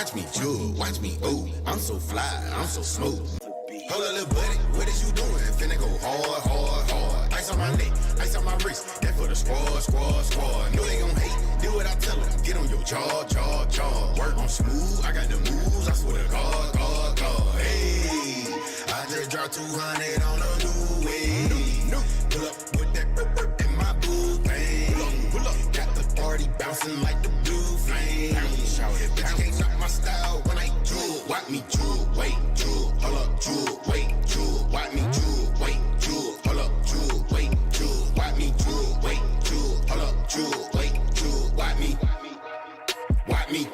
Watch me jewel, watch me ooh. I'm so fly, I'm so smooth. Hold up, little buddy, what is you doing? Finna go hard, hard, hard. Ice on my neck, ice on my wrist. That for the squad, squad, squad. Know they gon' hate, do what I tell them. Get on your jaw, jaw, jaw. Work on smooth, I got the moves. I swear to God, God, God. Hey, I just dropped 200 on a new wave. Pull up with that in my boo thing. Pull up, got the party bouncing like the blue flame. Bitch, can't knock my style when I jewel. Watch me jewel, wait, jewel. Hold up, jewel, wait, jewel. Watch me jewel, wait, jewel. Hold up, jewel, wait, jewel. Watch me jewel, wait, jewel. Hold up, jewel, wait, jewel. Watch me, watch me.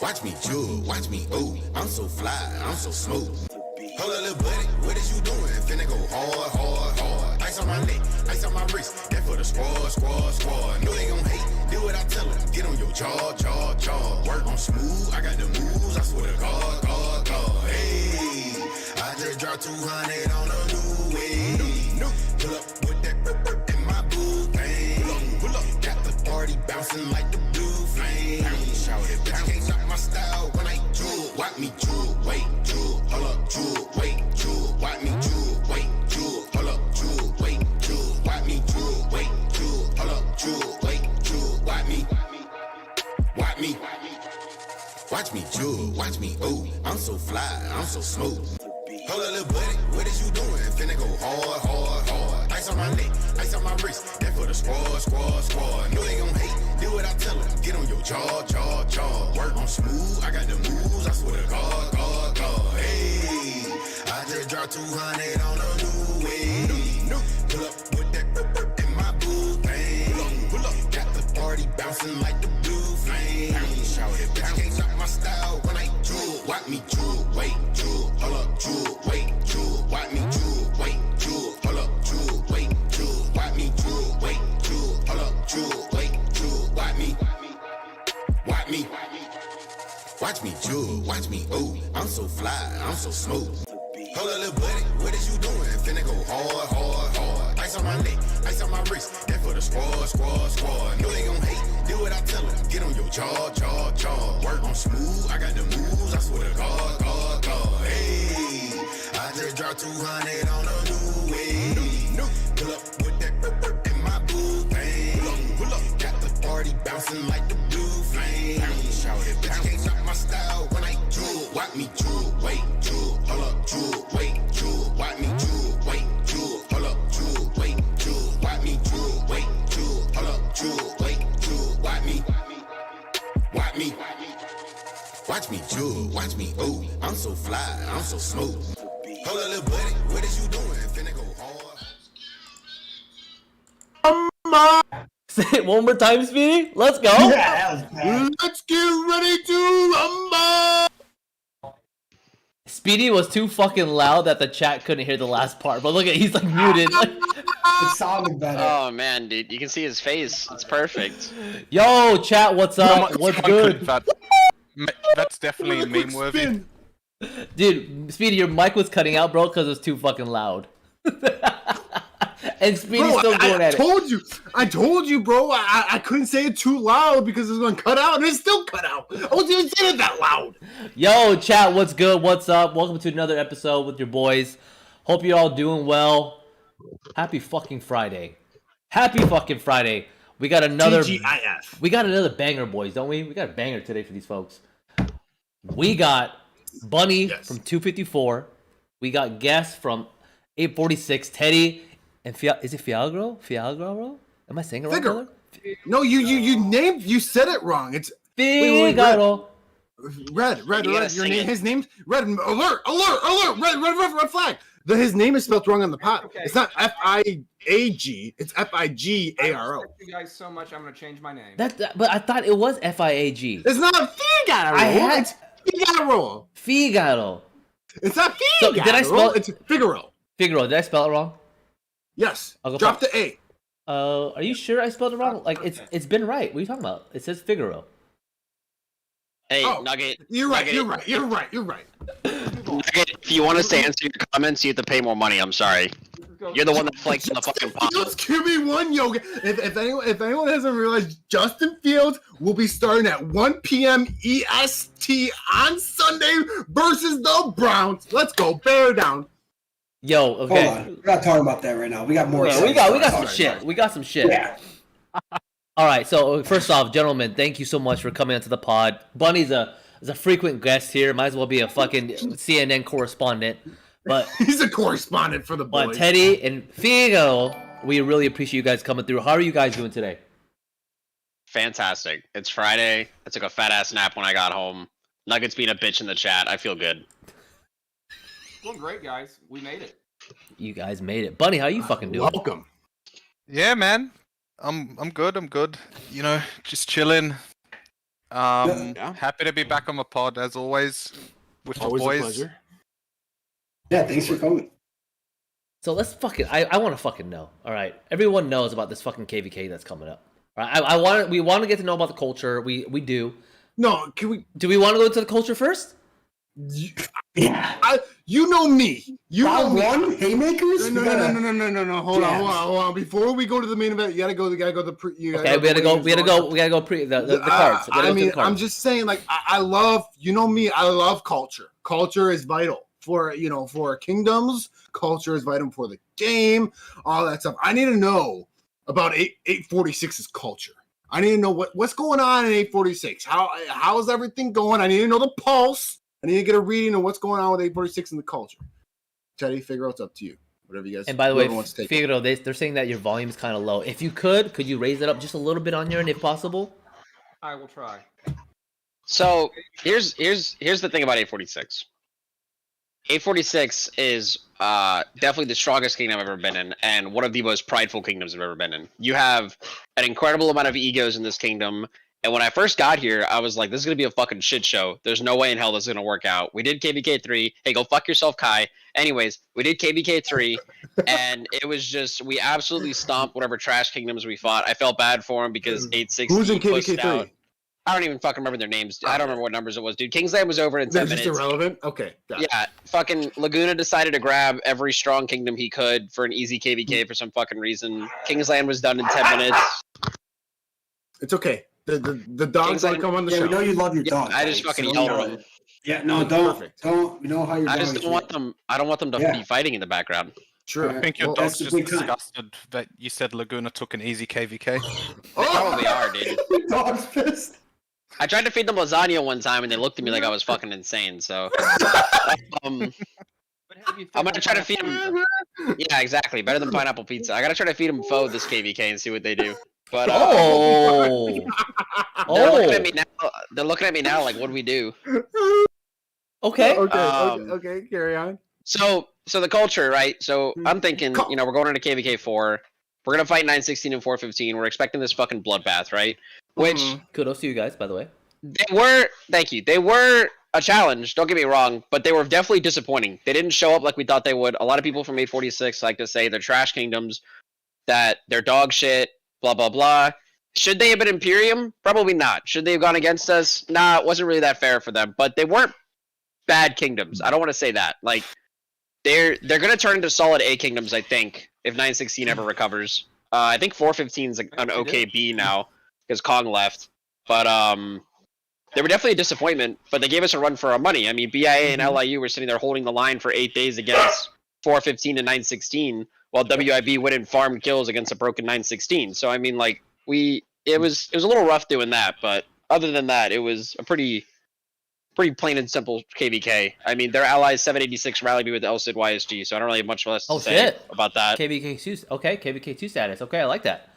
Watch me jewel, watch me ooh. I'm so fly, I'm so smooth. Hold up, little buddy, what is you doing? Finna go hard, hard, hard. Ice on my neck, ice on my wrist. That for the squad, squad, squad. Know they gon' hate, do what I tell them. Get on your jaw, jaw, jaw. Work on smooth, I got the moves. I swear to God, God, God. Hey, I just dropped 200 on a new wave. Pull up with that in my boo thing. Pull up, got the party bouncing like the blue flame. Bitch, can't knock my style when I jewel. Watch me jewel, wait, jewel. Hold up, jewel, wait, jewel. Watch me jewel, wait, jewel. Hold up, jewel, wait, jewel. Watch me jewel, wait, jewel. Hold up, jewel, wait, jewel. Watch me, watch me. Watch me jewel, watch me ooh. I'm so fly, I'm so smooth. Hold up, little buddy, what is you doing? Finna go hard, hard, hard. Ice on my neck, ice on my wrist. That for the squad, squad, squad. Know they gon' hate, do what I tell them. Get on your jaw, jaw, jaw. Work on smooth, I got the moves. I swear to God, God, God. Hey, I just dropped 200 on a new wave. Pull up with that in my boo thing. Pull up, got the party bouncing like the blue flame. Bitch, can't knock my style when I jewel. Watch me jewel, wait, jewel. Hold up, jewel, wait, jewel. Watch me jewel, wait, jewel. Hold up, jewel, wait, jewel. Watch me jewel, wait, jewel. Hold up, jewel, wait, jewel. Watch me, watch me. Watch me jewel, watch me ooh. I'm so fly, I'm so smooth. Hold up, little buddy, what is you doing? Finna go hard, hard, hard. Ice on my neck, ice on my wrist. That for the squad, squad, squad. Know they gon' hate, do what I tell them. Get on your jaw, jaw, jaw. Work on smooth, I got the moves. I swear to God, God, God. Hey, I just dropped 200 on a new wave. Pull up with that in my boo thing. Pull up, got the party bouncing like the blue flame. Bitch, can't knock my style when I jewel. Watch me jewel, wait, jewel. Hold up, jewel, wait, jewel. Watch me jewel, wait, jewel. Hold up, jewel, wait, jewel. Watch me jewel, wait, jewel. Hold up, jewel, wait, jewel. Watch me, watch me. Watch me jewel, watch me ooh. I'm so fly, I'm so smooth. Hold up, little buddy, what is you doing? Finna go hard. Say it one more time, Speedy. Let's go. Yeah, that was bad. Let's get ready to rumble! Speedy was too fucking loud that the chat couldn't hear the last part. But look at, he's like muted. It sounded better. Oh man, dude, you can see his face. It's perfect. Yo, chat, what's up? What's good? That's definitely meme worthy. Dude, Speedy, your mic was cutting out, bro, because it was too fucking loud. And Speedy's still going at it. I told you, bro. I couldn't say it too loud because it's gonna cut out, and it still cut out. I wasn't even saying it that loud. Yo, chat, what's good? What's up? Welcome to another episode with your boys. Hope you're all doing well. Happy fucking Friday. Happy fucking Friday. We got another TGIF. We got another banger, boys, don't we? We got a banger today for these folks. We got Bunny from 254. We got Guest from 846. Teddy and is it Figaro? Figaro, bro? Am I saying it wrong? Figaro. No, you said it wrong. It's Figaro. Red. Your name, his name's Red. Alert! Red flag. His name is spelled wrong on the pot. Okay. It's not F-I-A-G. It's F-I-G-A-R-O. Thank you guys so much. I'm gonna change my name. But I thought it was F-I-A-G. It's not Figaro. It's Figaro. Figaro. It's not Figaro. So, did I spell? It's Figaro. Figaro. Did I spell it wrong? Yes. Drop the A. Are you sure I spelled it wrong? Like it's been right. What are you talking about? It says Figaro. Hey, Nugget. You're right. Nugget, if you want us to answer your comments, you have to pay more money. I'm sorry. You're the one that flakes in the fucking pot. Fields QB1, yo. If anyone hasn't realized, Justin Fields will be starting at 1 p.m. EST on Sunday versus the Browns. Let's go, bear down. Yo, okay. Hold on. We're not talking about that right now. We got more. Yeah, we got some shit. We got some shit. Yeah. All right. So first off, gentlemen, thank you so much for coming onto the pod. Bunny's a frequent guest here. Might as well be a fucking CNN correspondent. But He's a correspondent for the Boyz. But Teddy and Figaro, we really appreciate you guys coming through. How are you guys doing today? Fantastic. It's Friday. I took a fat ass nap when I got home. Nuggets being a bitch in the chat. I feel good. Doing great, guys. We made it. You guys made it. Bunny, how you fucking doing? Welcome. Yeah, man. I'm good. I'm good. You know, just chilling. Happy to be back on the pod as always with the Always a boys. pleasure. Yeah, thanks for coming. So let's fucking. I want to fucking know. All right, everyone knows about this fucking KVK that's coming up. All right, we want to get to know about the culture. We do. No, can we? Do we want to go into the culture first? Yeah. You know me. You know Round me. one, haymakers. No. Hold on. Before we go to the main event, you gotta go. Okay, we gotta go pre the cards. I'm just saying, like, I love. You know me. I love culture. Culture is vital for kingdoms. Culture is vital for the game. All that stuff. I need to know about 846's culture. I need to know what's going on in 846. How is everything going? I need to know the pulse. I need to get a reading of what's going on with 846 in the culture. Teddy, Figaro, it's up to you. Whatever you guys. And by the way, wants to take Figaro, they're saying that your volume is kind of low. If you could you raise it up just a little bit on your end, if possible? I will try. So here's the thing about 846. 846 is definitely the strongest kingdom I've ever been in, and one of the most prideful kingdoms I've ever been in. You have an incredible amount of egos in this kingdom, and when I first got here, I was like, this is going to be a fucking shit show. There's no way in hell this is going to work out. We did KVK 3. Hey, go fuck yourself, Kai. Anyways, we did KVK 3, and it was just, we absolutely stomped whatever trash kingdoms we fought. I felt bad for them because 860 Who's in pushed KVK out. 3? I don't even fucking remember their names. I don't remember what numbers it was, dude. Kingsland was over in 10 That's minutes. just irrelevant. Okay. Got it. Yeah, fucking Laguna decided to grab every strong kingdom he could for an easy KVK for some fucking reason. Kingsland was done in 10 minutes. It's okay. The dogs want to come on the Yeah, show. we know you love your dog. I just right? fucking So, yelled at them. Yeah, no, Perfect. don't. We know how your I dog just is. don't want them. I don't want them to Yeah. be fighting in the background. True. I think your Well, dog's that's the just big time. disgusted that you said Laguna took an easy KVK. They probably are, dude. Your dog's pissed. I tried to feed them lasagna one time, and they looked at me like I was fucking insane. So, I'm gonna try to feed them. Yeah, exactly. Better than pineapple pizza. I gotta try to feed them pho this KVK and see what they do. But they're looking at me now. They're looking at me now like, what do we do? Okay. Okay. Carry on. So the culture, right? So I'm thinking, we're going into KVK 4. We're gonna fight 916 and 415. We're expecting this fucking bloodbath, right? Which Kudos to you guys, by the way. thank you. They were a challenge, don't get me wrong, but they were definitely disappointing. They didn't show up like we thought they would. A lot of people from 846 like to say they're trash kingdoms, that they're dog shit, blah, blah, blah. Should they have been Imperium? Probably not. Should they have gone against us? Nah, it wasn't really that fair for them, but they weren't bad kingdoms. I don't want to say that. Like, they're going to turn into solid A kingdoms, I think, if 916 ever recovers. I think 415 is an okay B now, because Kong left. But they were definitely a disappointment, but they gave us a run for our money. I mean, BIA and LIU were sitting there holding the line for 8 days against 415 and 916, while WIB went and farmed kills against a broken 916. So, I mean, like, it was a little rough doing that, but other than that, it was a pretty plain and simple KVK. I mean, their allies 786 rallied me with the LCID YSG, so I don't really have much less to say about that. KVK2, okay, KVK2 status. Okay, I like that.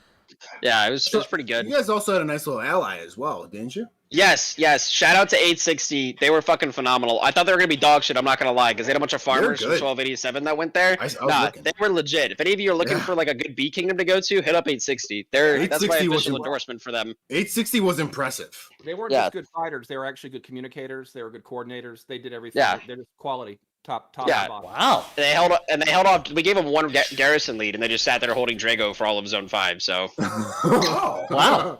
Yeah, it was pretty good. You guys also had a nice little ally as well, didn't you? Yes. Shout out to 860. They were fucking phenomenal. I thought they were gonna be dog shit. I'm not gonna lie, because they had a bunch of farmers from good. 1287 that went there. I was Nah, looking. they were legit. If any of you are looking for like a good B kingdom to go to, hit up 860. That's my 860 was official your- endorsement for them. 860 was impressive. They weren't Yeah. just good fighters. They were actually good communicators. They were good coordinators. They did everything. Yeah. They're just quality. Top Yeah. to bottom. Wow. They held off. We gave them one garrison lead, and they just sat there holding Drago for all of Zone 5. So Oh, Wow.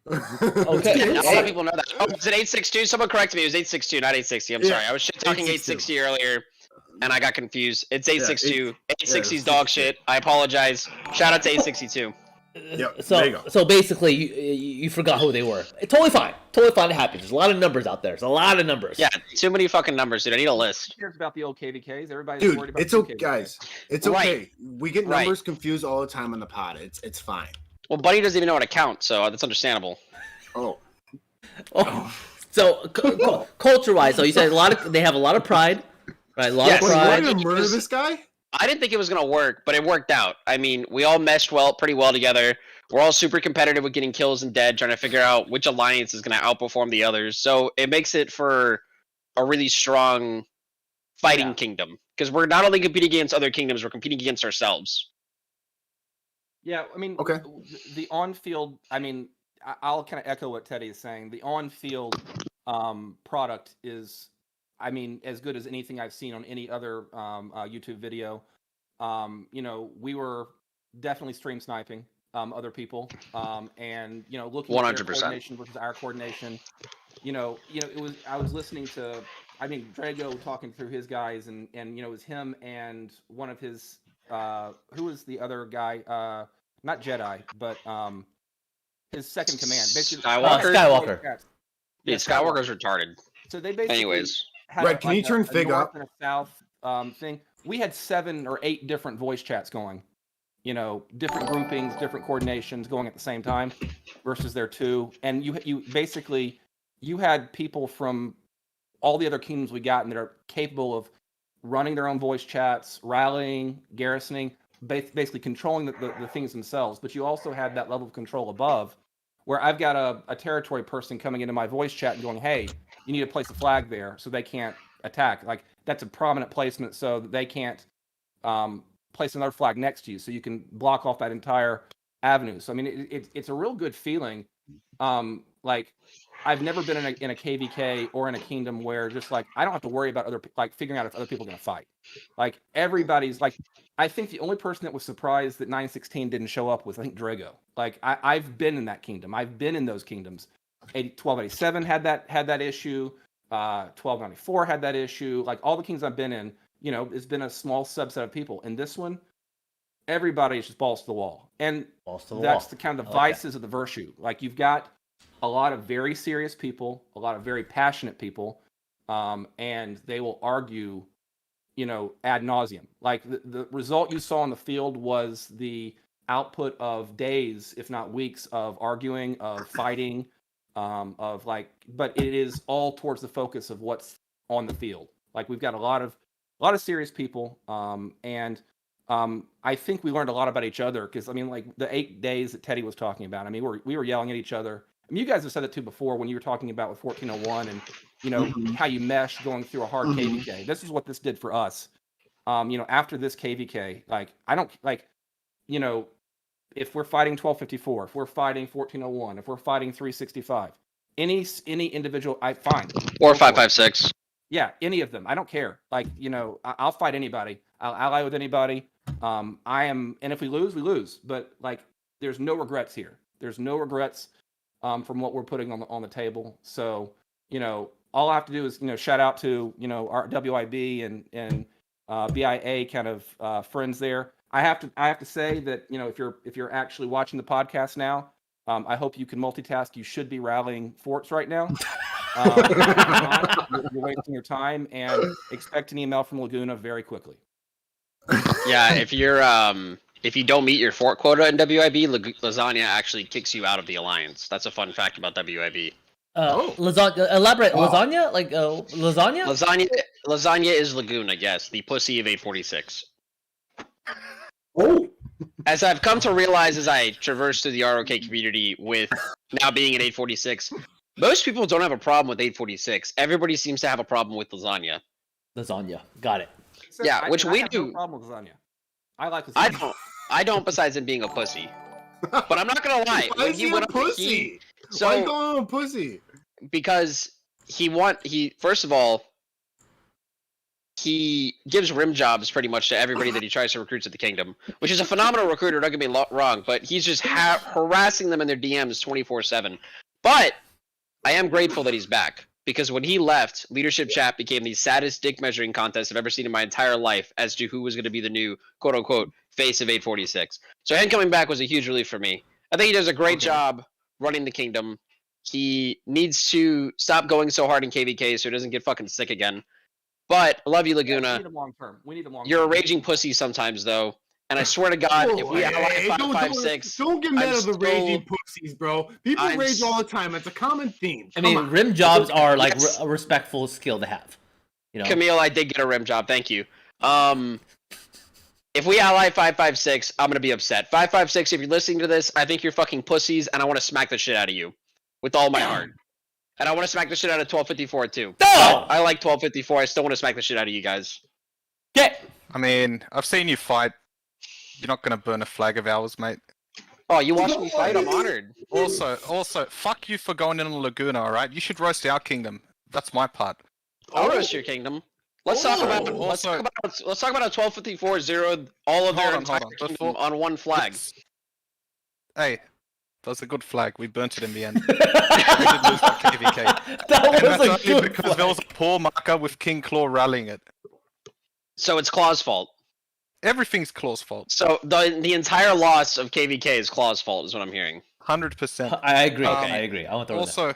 Okay. not a lot of people know that. Oh, was it 862? Someone corrected me. It was 862, not 860. I'm sorry. I was shit talking 860 earlier. and I got confused. It's 862. 860's yeah, dog shit. I apologize. Shout out to 862. Yep, there you go. So basically, you forgot who they were. Totally fine. Totally fine. It happens. There's a lot of numbers out there. There's a lot of numbers. Yeah, too many fucking numbers, dude. I need a list. Who cares about the old KVKs? Everybody's worried Dude, about it's the okay, KVKs. guys. It's Right. okay. We get Right. numbers confused all the time on the pod. It's fine. Well, Buddy doesn't even know how to count, so that's understandable. Oh, So culture-wise, so you said they have a lot of pride, right? A lot Yes. of wait, you pride. want to murder this guy? I didn't think it was gonna work, but it worked out. I mean, we all meshed pretty well together. We're all super competitive with getting kills and dead, trying to figure out which alliance is gonna outperform the others. So it makes it for a really strong fighting kingdom because we're not only competing against other kingdoms, we're competing against ourselves. Yeah, I mean, Okay. the on-field. I mean, I'll kind of echo what Teddy is saying. The on-field product is, I mean, as good as anything I've seen on any other YouTube video. You know, we were definitely stream sniping other people, and you know, looking at their 100%. coordination versus our coordination. You know, it was. I was listening to, I mean, Drago talking through his guys, and you know, it was him and one of his. Who was the other guy? Not Jedi, but his second command. Basically, Skywalker. Yeah, Dude, Skywalker's retarded. So they basically Anyways, had Right, can you turn Fig north up? and a south thing. We had 7 or 8 different voice chats going. You know, different groupings, different coordinations going at the same time, versus their 2. And you basically you had people from all the other kingdoms we got, and that are capable of running their own voice chats, rallying, garrisoning, basically controlling the things themselves. But you also had that level of control above, where I've got a territory person coming into my voice chat and going, hey, you need to place a flag there so they can't attack. Like, that's a prominent placement so that they can't place another flag next to you, so you can block off that entire avenue. So, I mean, it's a real good feeling. Like, I've never been in a KVK or in a kingdom where just like I don't have to worry about figuring out if other people are going to fight. Like, everybody's like, I think the only person that was surprised that 916 didn't show up was, I think, Drago. Like, I've been in that kingdom. I've been in those kingdoms. 1287 had that issue. 1294 had that issue. Like, all the kings I've been in, you know, it's been a small subset of people. And this one, everybody's just balls to the wall. And that's the kind of the vices of the virtue. Like, you've got a lot of very serious people, a lot of very passionate people, and they will argue, you know, ad nauseum. Like, the result you saw on the field was the output of days, if not weeks, of arguing, of fighting, but it is all towards the focus of what's on the field. Like, we've got a lot of serious people, and I think we learned a lot about each other, because I mean, like, the 8 days that Teddy was talking about, I mean, we were yelling at each other. I mean, you guys have said it too before when you were talking about with 1401 and, you know, how you mesh going through a hard KVK. This is what this did for us. You know, after this KVK, like, I don't, like, you know, if we're fighting 1254, if we're fighting 1401, if we're fighting 365, any individual, fine. or 556. Yeah, any of them. I don't care. Like, you know, I'll fight anybody. I'll ally with anybody. And if we lose, we lose. But like, there's no regrets here. There's no regrets from what we're putting on the table. So, you know, all I have to do is, you know, shout out to, you know, our WIB and BIA kind of friends there. I have to say that, you know, if you're actually watching the podcast now, I hope you can multitask. You should be rallying forts right now. You're wasting your time, and expect an email from Laguna very quickly. Yeah, if you don't meet your fort quota in WIB, Lasagna actually kicks you out of the alliance. That's a fun fact about WIB. Lasagna. Elaborate. Lasagna, like lasagna. Lasagna is Laguna. Yes, the pussy of 846. Oh, As I've come to realize as I traverse through the ROK community with now being at 846, most people don't have a problem with 846. Everybody seems to have a problem with lasagna. Lasagna. Got it. So Yeah, which we have do. No problem with lasagna. I like lasagna. I don't. Besides him being a pussy. But I'm not gonna lie. Why When is he he went a up, pussy? so Why you calling him a pussy? because he first of all, he gives rim jobs pretty much to everybody that he tries to recruit to the kingdom, which is a phenomenal recruiter. Don't get me wrong, but he's just harassing them in their DMs 24/7. But I am grateful that he's back because when he left, leadership chat became the saddest dick measuring contest I've ever seen in my entire life as to who was going to be the new quote unquote face of 846. So him coming back was a huge relief for me. I think he does a great job running the kingdom. He needs to stop going so hard in KVK so he doesn't get fucking sick again. But I love you, Laguna. We need him long term. We need him long term. You're a raging pussy sometimes, though. And I swear to God, if we ally 556, don't get mad I'm at the still- raging pussies, bro. People I'm rage s- all the time. It's a common theme. I Come mean, on. rim jobs are like Yes. a respectful skill to have. You know, Camille, I did get a rim job. Thank you. If we ally 556, I'm gonna be upset. 556, if you're listening to this, I think you're fucking pussies, and I want to smack the shit out of you with all my heart. And I want to smack the shit out of 1254 too. No! I like 1254. I still want to smack the shit out of you guys. get. I mean, I've seen you fight. You're not gonna burn a flag of ours, mate. Oh, you watched me fight? I'm honored. Also, fuck you for going in on Laguna, alright? You should roast our kingdom. That's my part. I'll roast your kingdom. Let's talk about let's talk about how 1254 zeroed all of their Hold on, entire hold on. kingdom Before- on one flag. Hey, that was a good flag. We burnt it in the end. We did lose that KVK. That And was that's a only good because there was a poor marker with King Claw rallying it. So it's Claw's fault. Everything's Claw's fault. So the entire loss of KVK is Claw's fault, is what I'm hearing. 100%. I agree. Okay. I agree. I want to throw that. Also,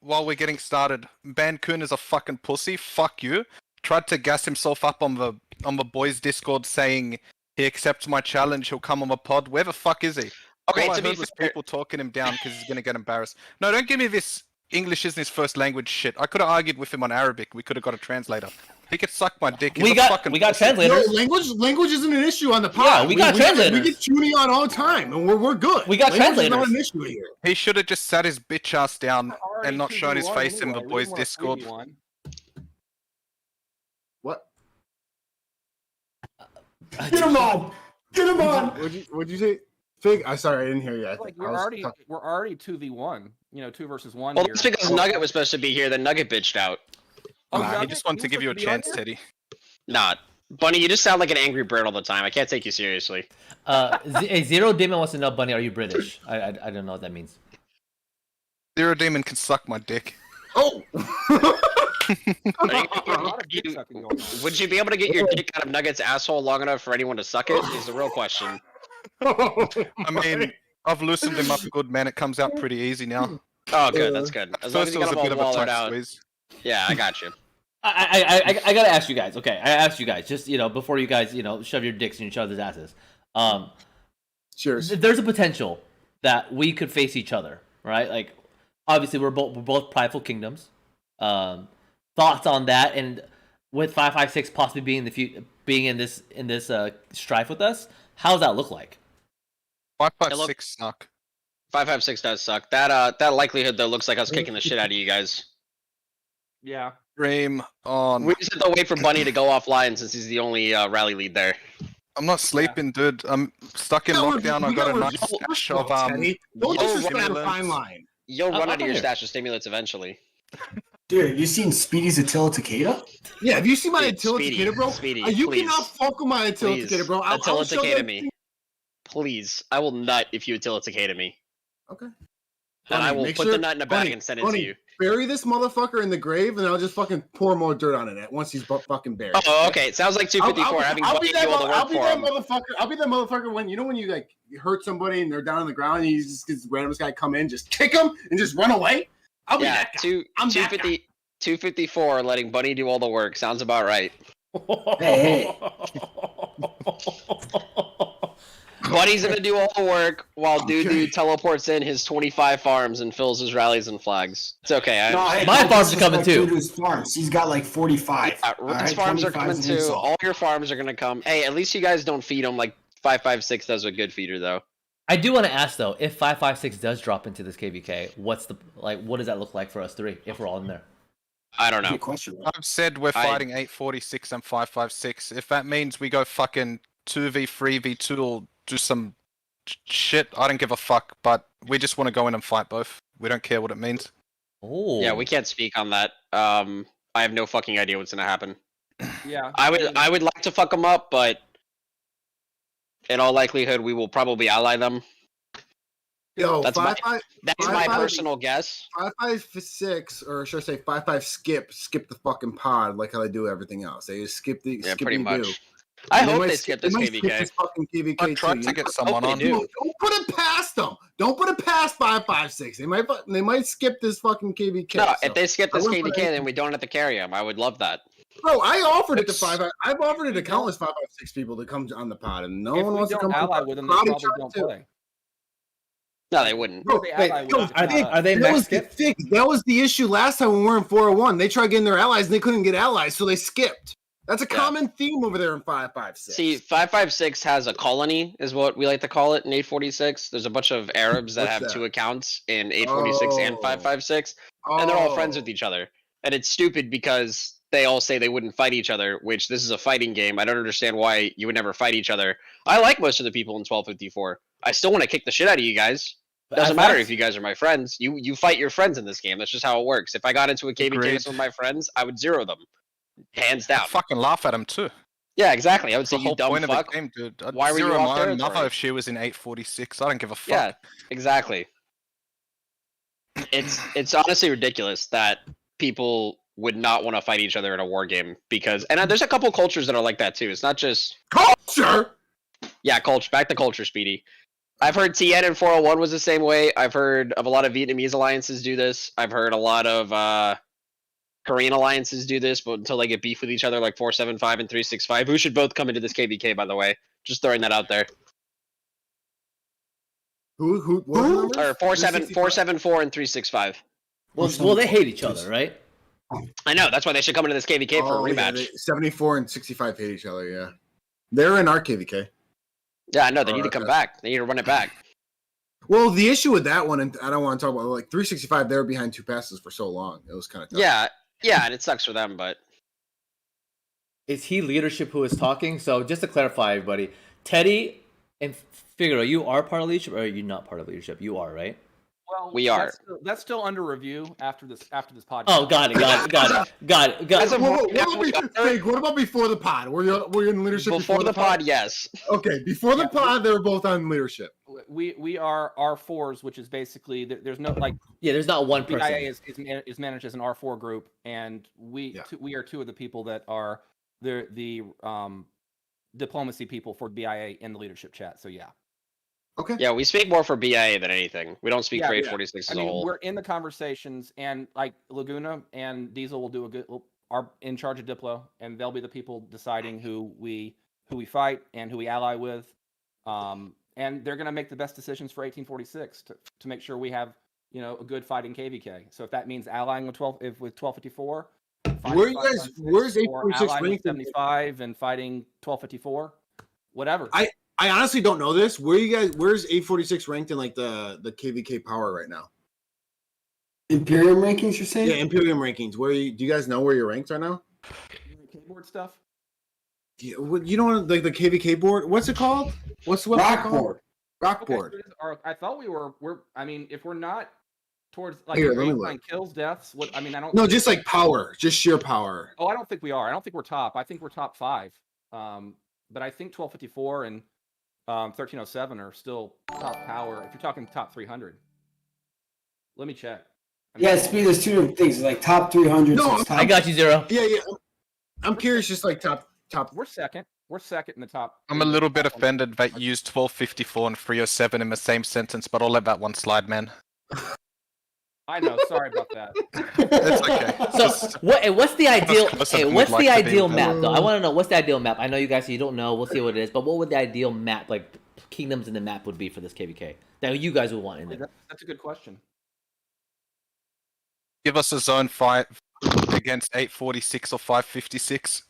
while we're getting started, Ban-Kun is a fucking pussy. Fuck you. Tried to gas himself up on the Boyz Discord saying he accepts my challenge, he'll come on the pod. Where the fuck is he? Okay, All I to be heard was fair, people talking him down because he's gonna get embarrassed. No, don't give me this English isn't his first language shit. I could have argued with him on Arabic. We could have got a translator. He could suck my dick. He's we a got fucking we got pussy. translators. No, language isn't an issue on the pod. Yeah, we got translators. We get Chuny on all the time, and we're good. We got Language is not translators. an issue here. He should have just sat his bitch ass down Already and not shown his 2v1 face in the anyway. We Boyz didn't want a Discord. 3v1. What? Get him on! Get him on! What'd you say? Fig? I'm sorry, I didn't hear you. Like we're already 2v1. You know, 2 versus 1 Well, here. that's because Nugget was supposed to be here, then Nugget bitched out. Oh, Nah, he Nugget? just wanted to was give you a supposed to be on chance, here? Teddy. Not. Bunny, you just sound like an angry bird all the time. I can't take you seriously. Zero Demon wants to know, Bunny, are you British? I don't know what that means. Zero Demon can suck my dick. Oh! Are A lot of you- dick sucking going on. would you be able to get your dick out of Nugget's asshole long enough for anyone to suck it? Is the real question. I mean, I've loosened him up good, man. It comes out pretty easy now. Oh, good. That's good. As long as First, you it was got a them bit all of a wallowed tight out. squeeze. Yeah, I got you. I gotta ask you guys. Okay, I asked you guys just before you guys shove your dicks in each other's asses. Cheers. There's a potential that we could face each other, right? Like, obviously we're both prideful kingdoms. Thoughts on that, and with 556 possibly being in this strife with us, how does that look like? 556 suck. 556 does suck. That likelihood though looks like us kicking the shit out of you guys. Yeah. Dream on. We just have to wait for Bunny to go offline since he's the only rally lead there. I'm not sleeping, dude. I'm stuck in lockdown. I got a nice stash of Teddy. Don't disrespect the stimulants. fine line. You'll I'll run out of come your here. stash of stimulants eventually. Dude, have you seen Speedy's Attila Takeda? Yeah, have you seen my Dude, Attila Speedy, Takeda, bro? Speedy, You please. cannot fuck with my Attila Please. Takeda, bro. Attila show Takeda that me. thing- Please, I will nut if you Attila Takeda me. Okay. And I Bunny, will make put sure- the nut in a bag Bunny, and send it Bunny, to you. Bury this motherfucker in the grave, and I'll just fucking pour more dirt on it once he's fucking buried. Oh, okay. It sounds like 254 having I'll Bunny be do that, all the work I'll be for that him. motherfucker. I'll be that motherfucker when you like you hurt somebody and they're down on the ground and you just this random guy come in, just kick him and just run away. I'll be Yeah, that guy. I'm that 254 letting Bunny do all the work. Sounds about right. Hey. Bunny's gonna do all the work while Dudu teleports in his 25 farms and fills his rallies and flags. It's okay. My don't farms are coming disrespect too. Dudu's farms. He's got like 45. Ruth's farms are 25's coming an too. insult. All your farms are gonna come. Hey, at least you guys don't feed them like 556 does a good feeder though. I do want to ask though, if 556 does drop into this KVK, what does that look like for us three if we're all in there? I don't know. Good question. I've said we're I- fighting 846 and 556. If that means we go fucking 2v3 v2 or do some shit, I don't give a fuck. But we just want to go in and fight both. We don't care what it means. Oh, Yeah, we can't speak on that. I have no fucking idea what's gonna happen. Yeah. I would like to fuck them up, but in all likelihood, we will probably ally them. Yo, That's my 5-5. that's my personal guess. 5-5-6, or should I say 5-5 skip the fucking pod like how they do everything else. They just skip the Yeah, skip pretty what you much. do. I And hope might they skip this might skip KVK. this fucking KVK I tried too. to get someone they on. do. Don't put it past them. Don't put it past 5-5-6. They might skip this fucking KVK. No, so if they skip I this wouldn't put KVK, then anything- we don't have to carry them. I would love that. Bro, I offered it to It's- 5. I've offered it to countless 5-5-6 people to come on the pod, and no If one we wants to don't come on the ally pod. with them, they Crowdy probably tried don't to. play. No, they wouldn't. Bro, They wait, ally with yo, us, I think not Are they that max was the skip? thing. That was the issue last time when we were in 401. They tried getting their allies and they couldn't get allies, so they skipped. That's a Yeah. common theme over there in 5-5-6. See, 556 has a colony, is what we like to call it in 846. There's a bunch of Arabs that What's have that? 2 accounts in 846 and 556, and they're all friends with each other. And it's stupid because they all say they wouldn't fight each other, which this is a fighting game. I don't understand why you would never fight each other. I like most of the people in 1254. I still want to kick the shit out of you guys. Doesn't matter if you guys are my friends. You fight your friends in this game. That's just how it works. If I got into a KVK with Agreed. some of my friends, I would zero them. Hands I down. fucking laugh at him too. Yeah, exactly. I would That's say the you whole dumb point fuck. of the game, dude. I'd Why were you zero off my own territory? mother if she was in 846. I don't give a fuck. Yeah, exactly. It's honestly ridiculous that people would not want to fight each other in a war game because, and there's a couple cultures that are like that too. It's not just Culture. yeah, culture. Back to culture, Speedy. I've heard TN and 401 was the same way. I've heard of a lot of Vietnamese alliances do this. I've heard a lot of Korean alliances do this, but until they get beef with each other, like 475 and 365, who should both come into this KVK, by the way. Just throwing that out there. Who? What numbers? Or 474 and 365. Well, they hate each other, right? I know. That's why they should come into this KVK for a Oh, yeah, rematch. 74 and 65 hate each other. Yeah, they're in our KVK. Yeah, I know. They Oh, need to come okay. back. They need to run it back. Well, the issue with that one, and I don't want to talk about like 365. They were behind 2 passes for so long. It was kind of tough. Yeah, and it sucks for them, but Is he leadership who is talking? So just to clarify, everybody, Teddy and Figaro, you are part of leadership, or are you not part of leadership? You are, right? Well, We are. That's still under review after this podcast. Oh, got it. As of- What about before the pod? Were you in leadership before the pod, yes. Okay, before the pod, they were both on leadership. We are R4s, which is basically there's no like Yeah, there's not one person. BIA is managed as an R4 group, and we are 2 of the people that are the diplomacy people for BIA in the leadership chat. So yeah. Okay. Yeah, we speak more for BIA than anything. We don't speak Yeah, for yeah. 846 I as a mean, whole. we're in the conversations, and like Laguna and Diesel will do are in charge of Diplo, and they'll be the people deciding who we fight and who we ally with, and they're gonna make the best decisions for 1846 to make sure we have a good fighting KVK. So if that means allying with 1254, Where you guys? Where's 846 allying with ranked? 75 and fighting 1254, whatever. I honestly don't know this. Where's 846 ranked in like the KVK power right now? Imperium rankings, you're saying? Yeah, Imperium rankings. Do you guys know where you're ranked right now? Keyboard stuff. Yeah, you know what, like the KVK board? What's it called? What's the website called? Rockboard. Rockboard. Okay, I thought we're. I mean, if we're not towards like Here, let me baseline look. kills, deaths. What I mean, I don't. No, just like power, just sheer power. Oh, I don't think we are. I don't think we're top. I think we're top 5. But I think 1254 and 1307 are still top power. If you're talking top 300, let me check. Yeah, Speed, there's 2 different things. Like top 300. No, says top I got you, Zero. Yeah. I'm curious, just like top. We're second. We're second in the top. I'm a little bit offended that you used 1254 and 307 in the same sentence, but I'll let that one slide, man. I know. Sorry about that. It's okay. So what's the ideal? close as Hey, we'd what's like the to be ideal with map though? I want to know what's the ideal map. I know you guys you don't know. We'll see what it is. But what would the ideal map, like kingdoms in the map, would be for this KVK that you guys would want in there? That's a good question. Give us a zone fight against 846 or 556.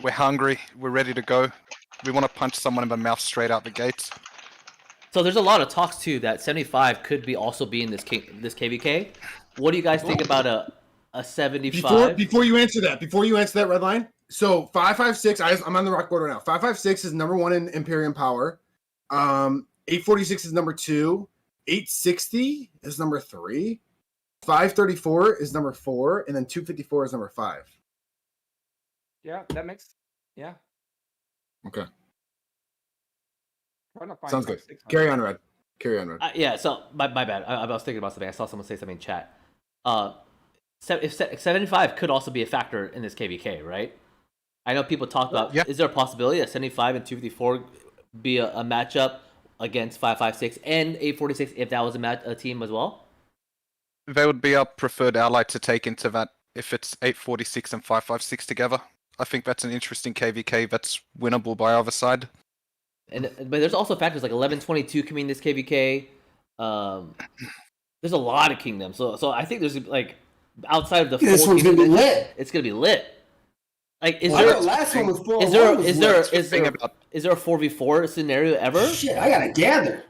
We're hungry. We're ready to go. We want to punch someone in the mouth straight out the gates. So there's a lot of talks too that 75 could be also be in this KVK. What do you guys think about a 75? Before you answer that, red line. So 556. I'm on the rock board right now. 556 is number 1 in Imperium power. 846 is number 2. 860 is number 3. 534 is number 4, and then 254 is number 5. Yeah, that makes. Yeah. Okay. Trying to find Sounds like good. 600. Carry on, Red. Carry on. Red. Yeah, so my bad. I was thinking about something. I saw someone say something in chat. If 75 could also be a factor in this KVK, right? I know people talk about. Yeah. Is there a possibility that 75 and 254 be a matchup against 556 and 846 if that was a team as well? They would be our preferred ally to take into that if it's 846 and 556 together. I think that's an interesting KVK that's winnable by either side. But there's also factors like 1122 coming in this KVK. There's a lot of kingdoms, so I think there's like outside of the This four one's gonna be kingdoms, lit. It's gonna be lit. Like, is Well, there the last one with 4 is there a 4v4 scenario ever? Shit, I gotta gather.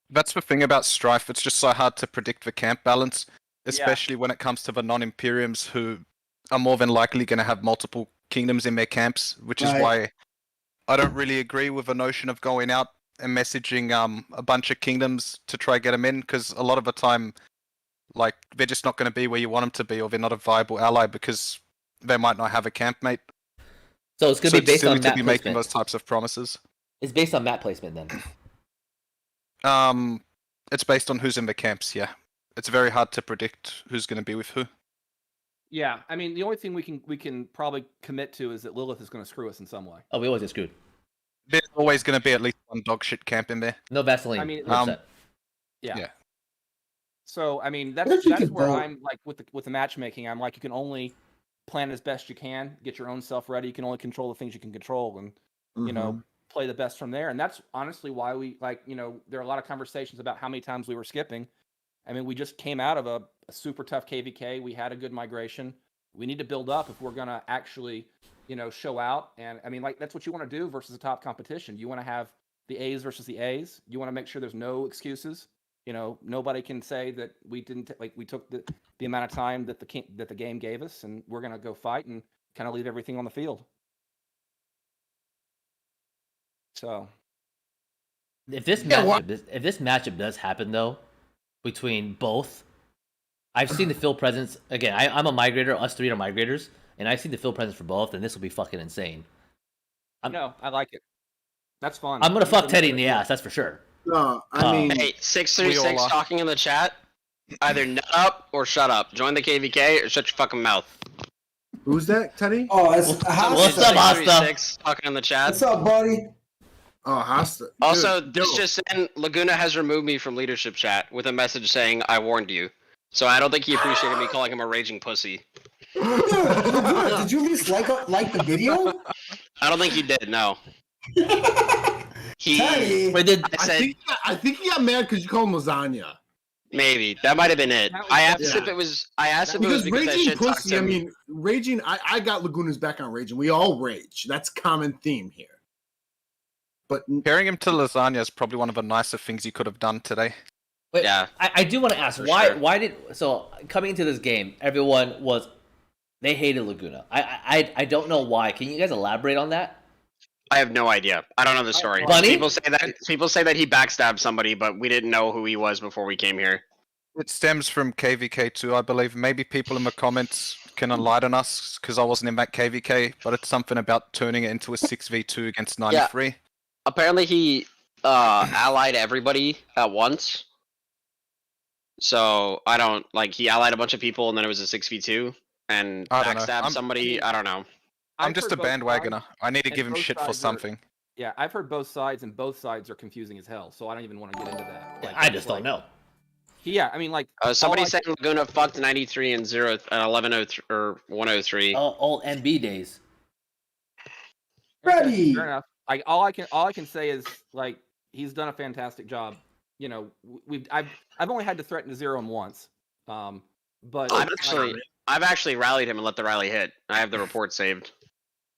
That's the thing about Strife. It's just so hard to predict the camp balance, especially when it comes to the non-Imperiums who are more than likely going to have multiple kingdoms in their camps, which is Right. why I don't really agree with the notion of going out and messaging a bunch of kingdoms to try get them in, because a lot of the time, like, they're just not going to be where you want them to be, or they're not a viable ally because they might not have a campmate. So it's gonna be based silly on to map be making placement. those types of promises. It's based on map placement then. It's based on who's in the camps. Yeah, it's very hard to predict who's going to be with who. Yeah, I mean, the only thing we can probably commit to is that Lilith is going to screw us in some way. Oh, we always get screwed. There's always going to be at least one dog shit camp in there. No Vaseline. I mean, Yeah. Yeah. So I mean, What that's if you that's could where vote? I'm like with the matchmaking. I'm like, you can only plan as best you can, get your own self ready. You can only control the things you can control, and you know, play the best from there. And that's honestly why we like, you know, there are a lot of conversations about how many times we were skipping. I mean, we just came out of a super tough KVK. We had a good migration. We need to build up if we're gonna actually, you know, show out. And I mean, like, that's what you want to do versus a top competition. You want to have the A's versus the A's. You want to make sure there's no excuses. You know, nobody can say that we didn't we took the amount of time that the game gave us, and we're gonna go fight and kind of leave everything on the field. So If this matchup does happen though, between both, I've seen the field presence again. I'm a migrator. Us three are migrators, and I've seen the field presence for both, and this will be fucking insane. no, I like it. That's fun. I'm gonna fuck Teddy in the ass. That's for sure. No, I mean, Hey, We 636 all are. talking in the chat. Either nut up or shut up. Join the KVK or shut your fucking mouth. who's that, Teddy? Oh, it's What's Hasta. up, Hasta? 636 talking in the chat. What's up, buddy? Oh, Hasta. Also, Dude, this yo. just in, Laguna has removed me from leadership chat with a message saying, I warned you. So I don't think he appreciated me calling him a raging pussy. Dude, did you at least like the video? I don't think he did, no. He, Teddy. Wait, did I think he got mad because you called him lasagna. maybe. That might have been it. That was- I asked yeah. if it was because I Raging shit talked pussy, I him. mean, raging, I got Laguna's back on raging. We all rage. That's a common theme here. But Pairing him to lasagna is probably one of the nicer things you could have done today. wait, Yeah. I do want to ask For why sure. why did coming into this game everyone was they hated Laguna. I don't know why. Can you guys elaborate on that? I have no idea. I don't know the story. Bunny? People say that he backstabbed somebody, but we didn't know who he was before we came here. It stems from KVK2, I believe. Maybe people in the comments can enlighten us, because I wasn't in that KVK, but it's something about turning it into a 6v2 against 93. Apparently he allied everybody at once. So I don't he allied a bunch of people and then it was a 6v2 and I don't know. backstabbed somebody. I don't know. I'm I've just a heard both bandwagoner. sides, I need to and give him both shit for sides are- something. Yeah, I've heard both sides, and both sides are confusing as hell. So I don't even want to get into that. Like, I it's just don't know. Yeah, I mean, like Somebody all I- said Laguna fucked 93 and 1103 or 103. All MB days. Ready. Fair enough. Like all I can say is like he's done a fantastic job. You know, I've only had to threaten to zero him once. But I've actually rallied him and let the rally hit. I have the report saved.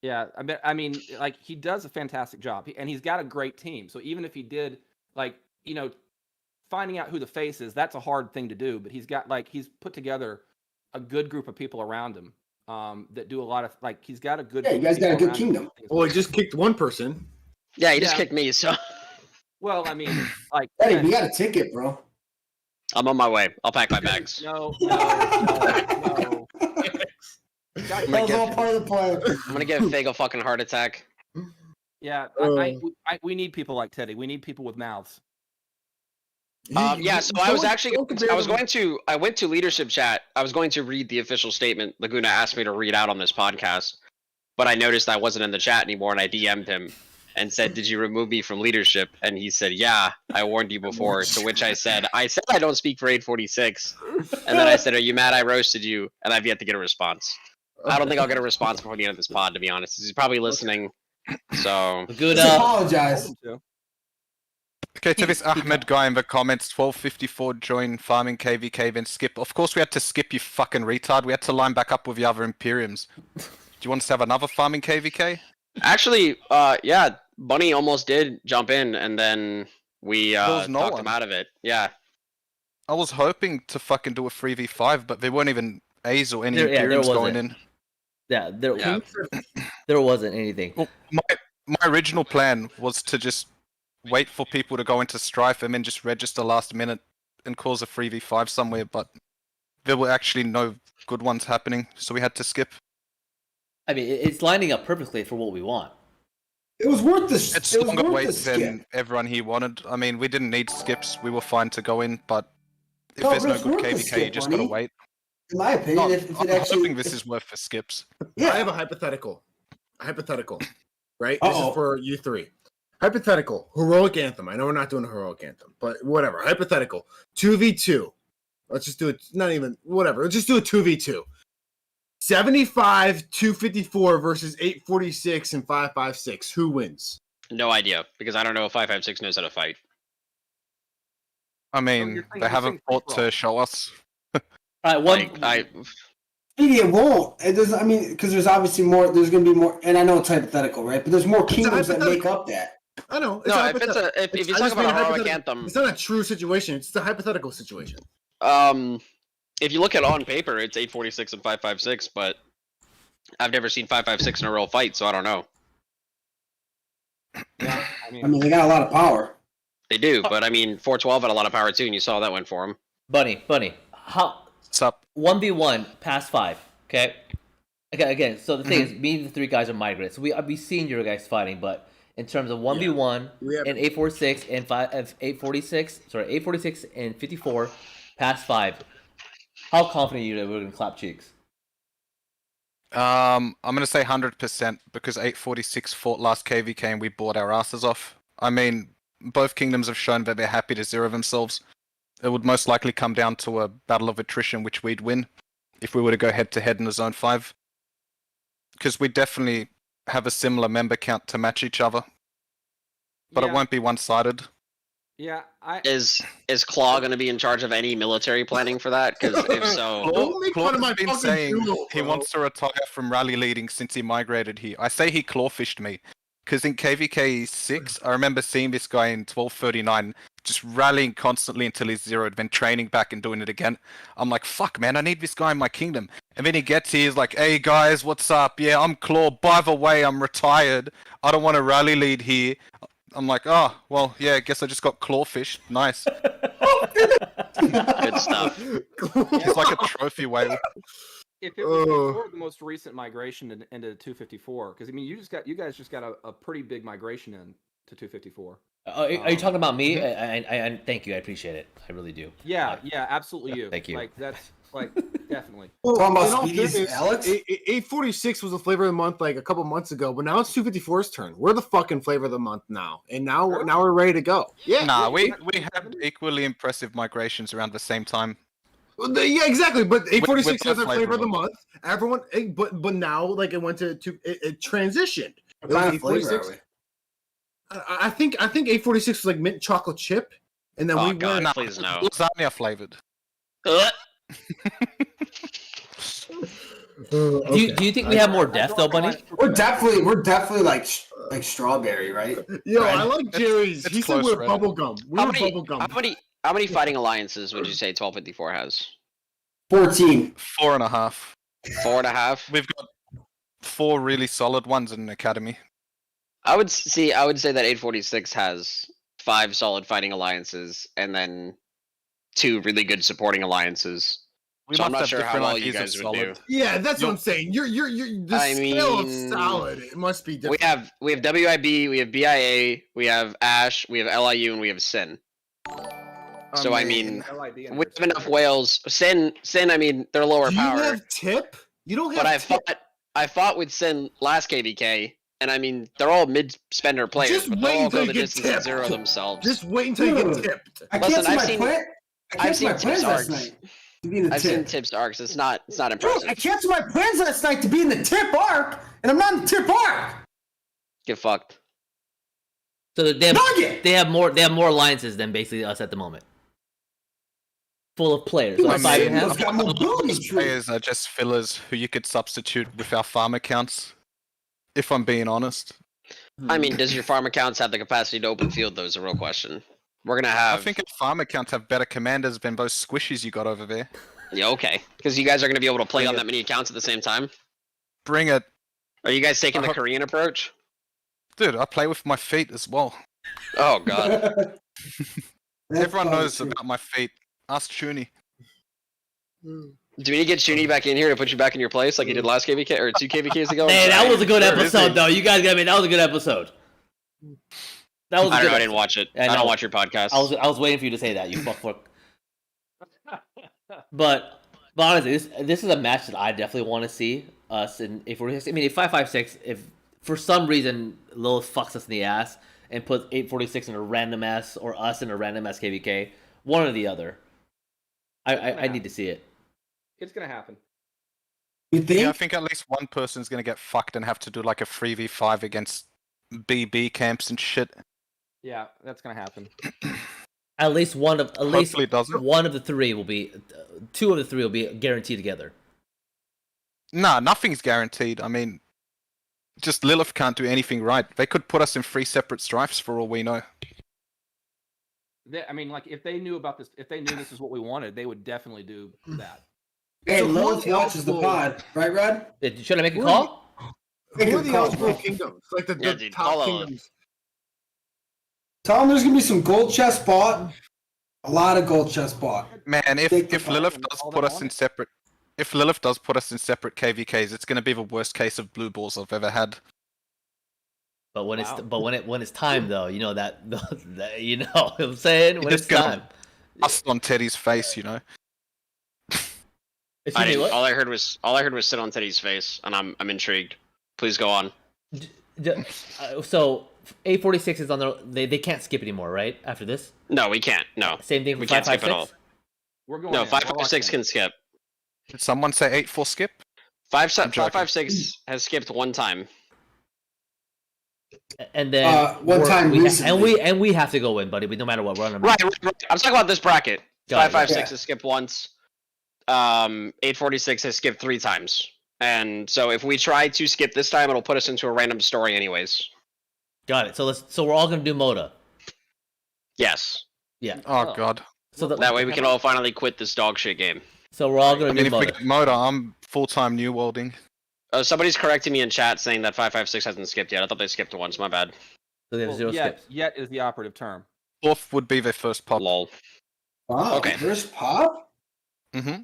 yeah, I mean, like he does a fantastic job, and he's got a great team. So even if he did, like, you know, finding out who the face is, that's a hard thing to do. But he's put together a good group of people around him that do a lot of he's got a good. Yeah, you group of guys got a people good around him. kingdom. well, he just kicked one person. Yeah, he just Yeah. kicked me, so Well, I mean, like Hey, we got a ticket, bro. I'm on my way. I'll pack my bags. no. That was all part of the plan. I'm gonna give Fig a fucking heart attack. Yeah, we need people like Teddy. We need people with mouths. Yeah, so I went to leadership chat. I was going to read the official statement Laguna asked me to read out on this podcast, but I noticed I wasn't in the chat anymore, and I DM'd him and said, "Did you remove me from leadership?" And he said, "Yeah, I warned you before." To which I said I don't speak for 846, and then I said, "Are you mad I roasted you?" And I've yet to get a response. I don't think I'll get a response before the end of this pod, to be honest. He's probably listening. So Good. Just apologize. Okay, to this Ahmed guy in the comments, 1254 join farming KVK, then skip. Of course we had to skip, you fucking retard. We had to line back up with the other Imperiums. Do you want us to have another farming KVK? actually, yeah, Bunny almost did jump in, and then we was no talked one. him out of it. Yeah. I was hoping to fucking do a 3v5, but there weren't even A's or any There Imperiums going wasn't. in. Yeah, Yeah. there wasn't anything. Well, my original plan was to just wait for people to go into Strife and then just register last minute and cause a 3v5 somewhere, but there were actually no good ones happening, so we had to skip. I mean, it's lining up perfectly for what we want. It was worth the. It's It was longer worth wait the than skip. everyone here wanted. I mean, we didn't need skips. We were fine to go in, but if No, there's but no it's good worth the KVK, you skip, just gotta Bunny. wait. In my opinion, No, if I'm it actually, hoping this is worth the skips. yeah. I have a hypothetical. Right? This Uh-oh. is for you three. Hypothetical. Heroic Anthem. I know we're not doing a Heroic Anthem, but whatever. Hypothetical. 2v2. Let's just do it. Not even, whatever. Let's just do a 2v2. 75, 254 versus 846 and 556. Who wins? No idea, because I don't know if 556 knows how to fight. I mean, you're saying- they you're haven't saying fought free-for-all. to show us. All right, one. Like, It won't. It doesn't. I mean, because there's obviously more. There's going to be more, and I know it's hypothetical, right? But there's more kingdoms that make up that. I know. no, a if it's hypothetical. if you I talk just made about a a heroic hypothetical- anthem, It's not a true situation. It's a hypothetical situation. if you look at it on paper, it's 846 and 556, but I've never seen 556 in a real fight, so I don't know. Yeah, I mean, they got a lot of power. They do, but I mean, 412 had a lot of power too, and you saw that went for him. Bunny, how What's up? 1v1 past 5, okay? Again, so the thing is, me and the three guys are migrants. So we've seen your guys fighting, but in terms of 1v1 We have- and 846 and 846 and 54 past 5, how confident are you that we're gonna clap cheeks? I'm gonna say 100% because 846 fought last KVK and we bought our asses off. I mean, both kingdoms have shown that they're happy to zero themselves. It would most likely come down to a battle of attrition, which we'd win if we were to go head to head in the zone 5. Because we definitely have a similar member count to match each other, but it won't be one-sided. Yeah, Is Claw going to be in charge of any military planning for that? Because if so, Don't make fun of my Claw's been fucking saying duo, he bro. wants to retire from rally leading since he migrated here. I say he clawfished me, because in KVK 6, I remember seeing this guy in 1239 just rallying constantly until he's zeroed, then training back and doing it again. I'm like, fuck, man, I need this guy in my kingdom. And then he gets here, he's like, hey guys, what's up? Yeah, I'm Claw. By the way, I'm retired. I don't want to rally lead here. I'm like, oh, well, yeah, I guess I just got clawfished. Nice. good stuff. He's like a trophy whale. if it was before the most recent migration into 254, because I mean, you guys just got a pretty big migration in to 254. Are you talking about me? I thank you. I appreciate it. I really do. Yeah, yeah, absolutely you. Thank you. Like that's like definitely. Well, Talking about in all speedies, fairness, Alex? 846 was the flavor of the month like a couple months ago, but now it's 254's turn. We're the fucking flavor of the month now, and now we're ready to go. Yeah, Nah, we had equally impressive migrations around the same time. Yeah, exactly. But 846 With was our flavor of the flavor. month. Everyone, but now like it went to it transitioned. What kind of flavor 846 are we? I think 846 was like mint chocolate chip, and then Oh, we God. went. Please no. Lasagna flavored. Do you think we have more depth though, Bunny? We're definitely like strawberry, right? Yo, Right. I like Jerry's. It's He said close, we're right? bubblegum. We How were many, bubblegum. how many fighting alliances would you say 1254 has? 14. 4.5. 4.5. We've got 4 really solid ones in an academy. I would say that 846 has 5 solid fighting alliances and then 2 really good supporting alliances. We So I'm must not have sure how different well you ideas of guys would solid. do. Yeah, that's what Yo- I'm saying. You're the I scale of mean, solid. It must be We different. have WIB, we have BIA, we have Ash, we have LIU, and we have Sin. So I mean, LID we and have enough whales. Sin. I mean, they're lower Do you power. have tip? You don't have But I fought with Sin last KVK, and I mean, they're all mid-spender players, Just but they'll wait all until go you the get distance and tipped. zero themselves. Just wait until you get Dude, tipped. I Listen, canceled I've my seen- plan. I I've canceled seen my plans Tips last arcs. night to be in the I've seen tip. Tips arcs. It's not Dude, impressive. I canceled my plans last night to be in the tip arc, and I'm not in the tip arc. Get fucked. So Nugget! they have more alliances than basically us at the moment. Full of players. Dude, So my if I Satan's have, got mobility tree. Players are just fillers who you could substitute with our farm accounts. If I'm being honest, I mean, does your farm accounts have the capacity to open field, though, is a real question. We're gonna have... I think our farm accounts have better commanders than those squishies you got over there. Yeah, okay. Because you guys are gonna be able to play Bring on it. that many accounts at the same time? Bring it, Are you guys taking the hope- Korean approach? dude. I play with my feet as well. Oh, God. Everyone knows about my feet. Ask Chuni. Do we need to get Shuni back in here to put you back in your place like you did last KVK, or 2 KVKs ago? man, that was a good Where is episode, he? though. You guys got me. That was a good episode. That was. I I don't know, I didn't watch it. I I know. don't watch your podcast. I was waiting for you to say that. You fuck. But honestly, this is a match that I definitely want to see us in. If we're, I mean, if 556, if for some reason Lilith fucks us in the ass and puts 846 in a random ass or us in a random ass KVK, one or the other. I need to see it. It's gonna happen. You think? Yeah, I think at least one person's gonna get fucked and have to do like a 3v5 against BB camps and shit. Yeah, that's gonna happen. At least Hopefully it doesn't. one of the three will be, two of the three will be guaranteed together. Nah, nothing's guaranteed. I mean, just Lilith can't do anything right. They could put us in 3 separate strifes for all we know. I mean, like if they knew about this, if they knew this is what we wanted, they would definitely do that. Hey, So who are Lilith the watches the eligible- pod, right, Rod? Should I make a Who are call? Make Who a are the call. eligible kingdoms? Like the, Yeah, the dude, top call kingdoms. Tell them there's gonna be some gold chest bought. A lot of gold chest bought. Man, Take the if Lilith fucking does all put they us in wanted. separate, if Lilith does put us in separate KVKs, it's gonna be the worst case of blue balls I've ever had. But when Wow. when it's time though, you know that you know what I'm saying? When just it's gonna- time. Bust on Teddy's face, you know. Excuse I me, didn't, what? all I heard was sit on Teddy's face, and I'm intrigued. Please go on. So 846 is on their. They can't skip anymore, right? After this, No, we can't. No, same thing for we can't skip at all. 556. We're going. No, in. We're 556 locked in. can skip. Did someone say 8-4 skip? Five I'm joking. 556 has skipped one time. And then One we're- time we ha- recently. and we have to go in, buddy. No matter what, we're on a Right. I'm talking about this bracket. Got it, 556 yeah. has skipped once. 846 has skipped 3 times. And so if we try to skip this time, it'll put us into a random story anyways. Got it. So we're all gonna do Moda. Yes. Yeah. Oh Oh. god. So That way we can all finally quit this dog shit game. So we're all gonna I mean, do if we Moda. get Moda, I'm full-time New Worlding. Somebody's correcting me in chat saying that 556 hasn't skipped yet. I thought they skipped once. My bad. So they have Well, zero yet, skips. yet is the operative term. 4th would be their first pop. Lol. Wow. Okay. First pop. Mm-hmm.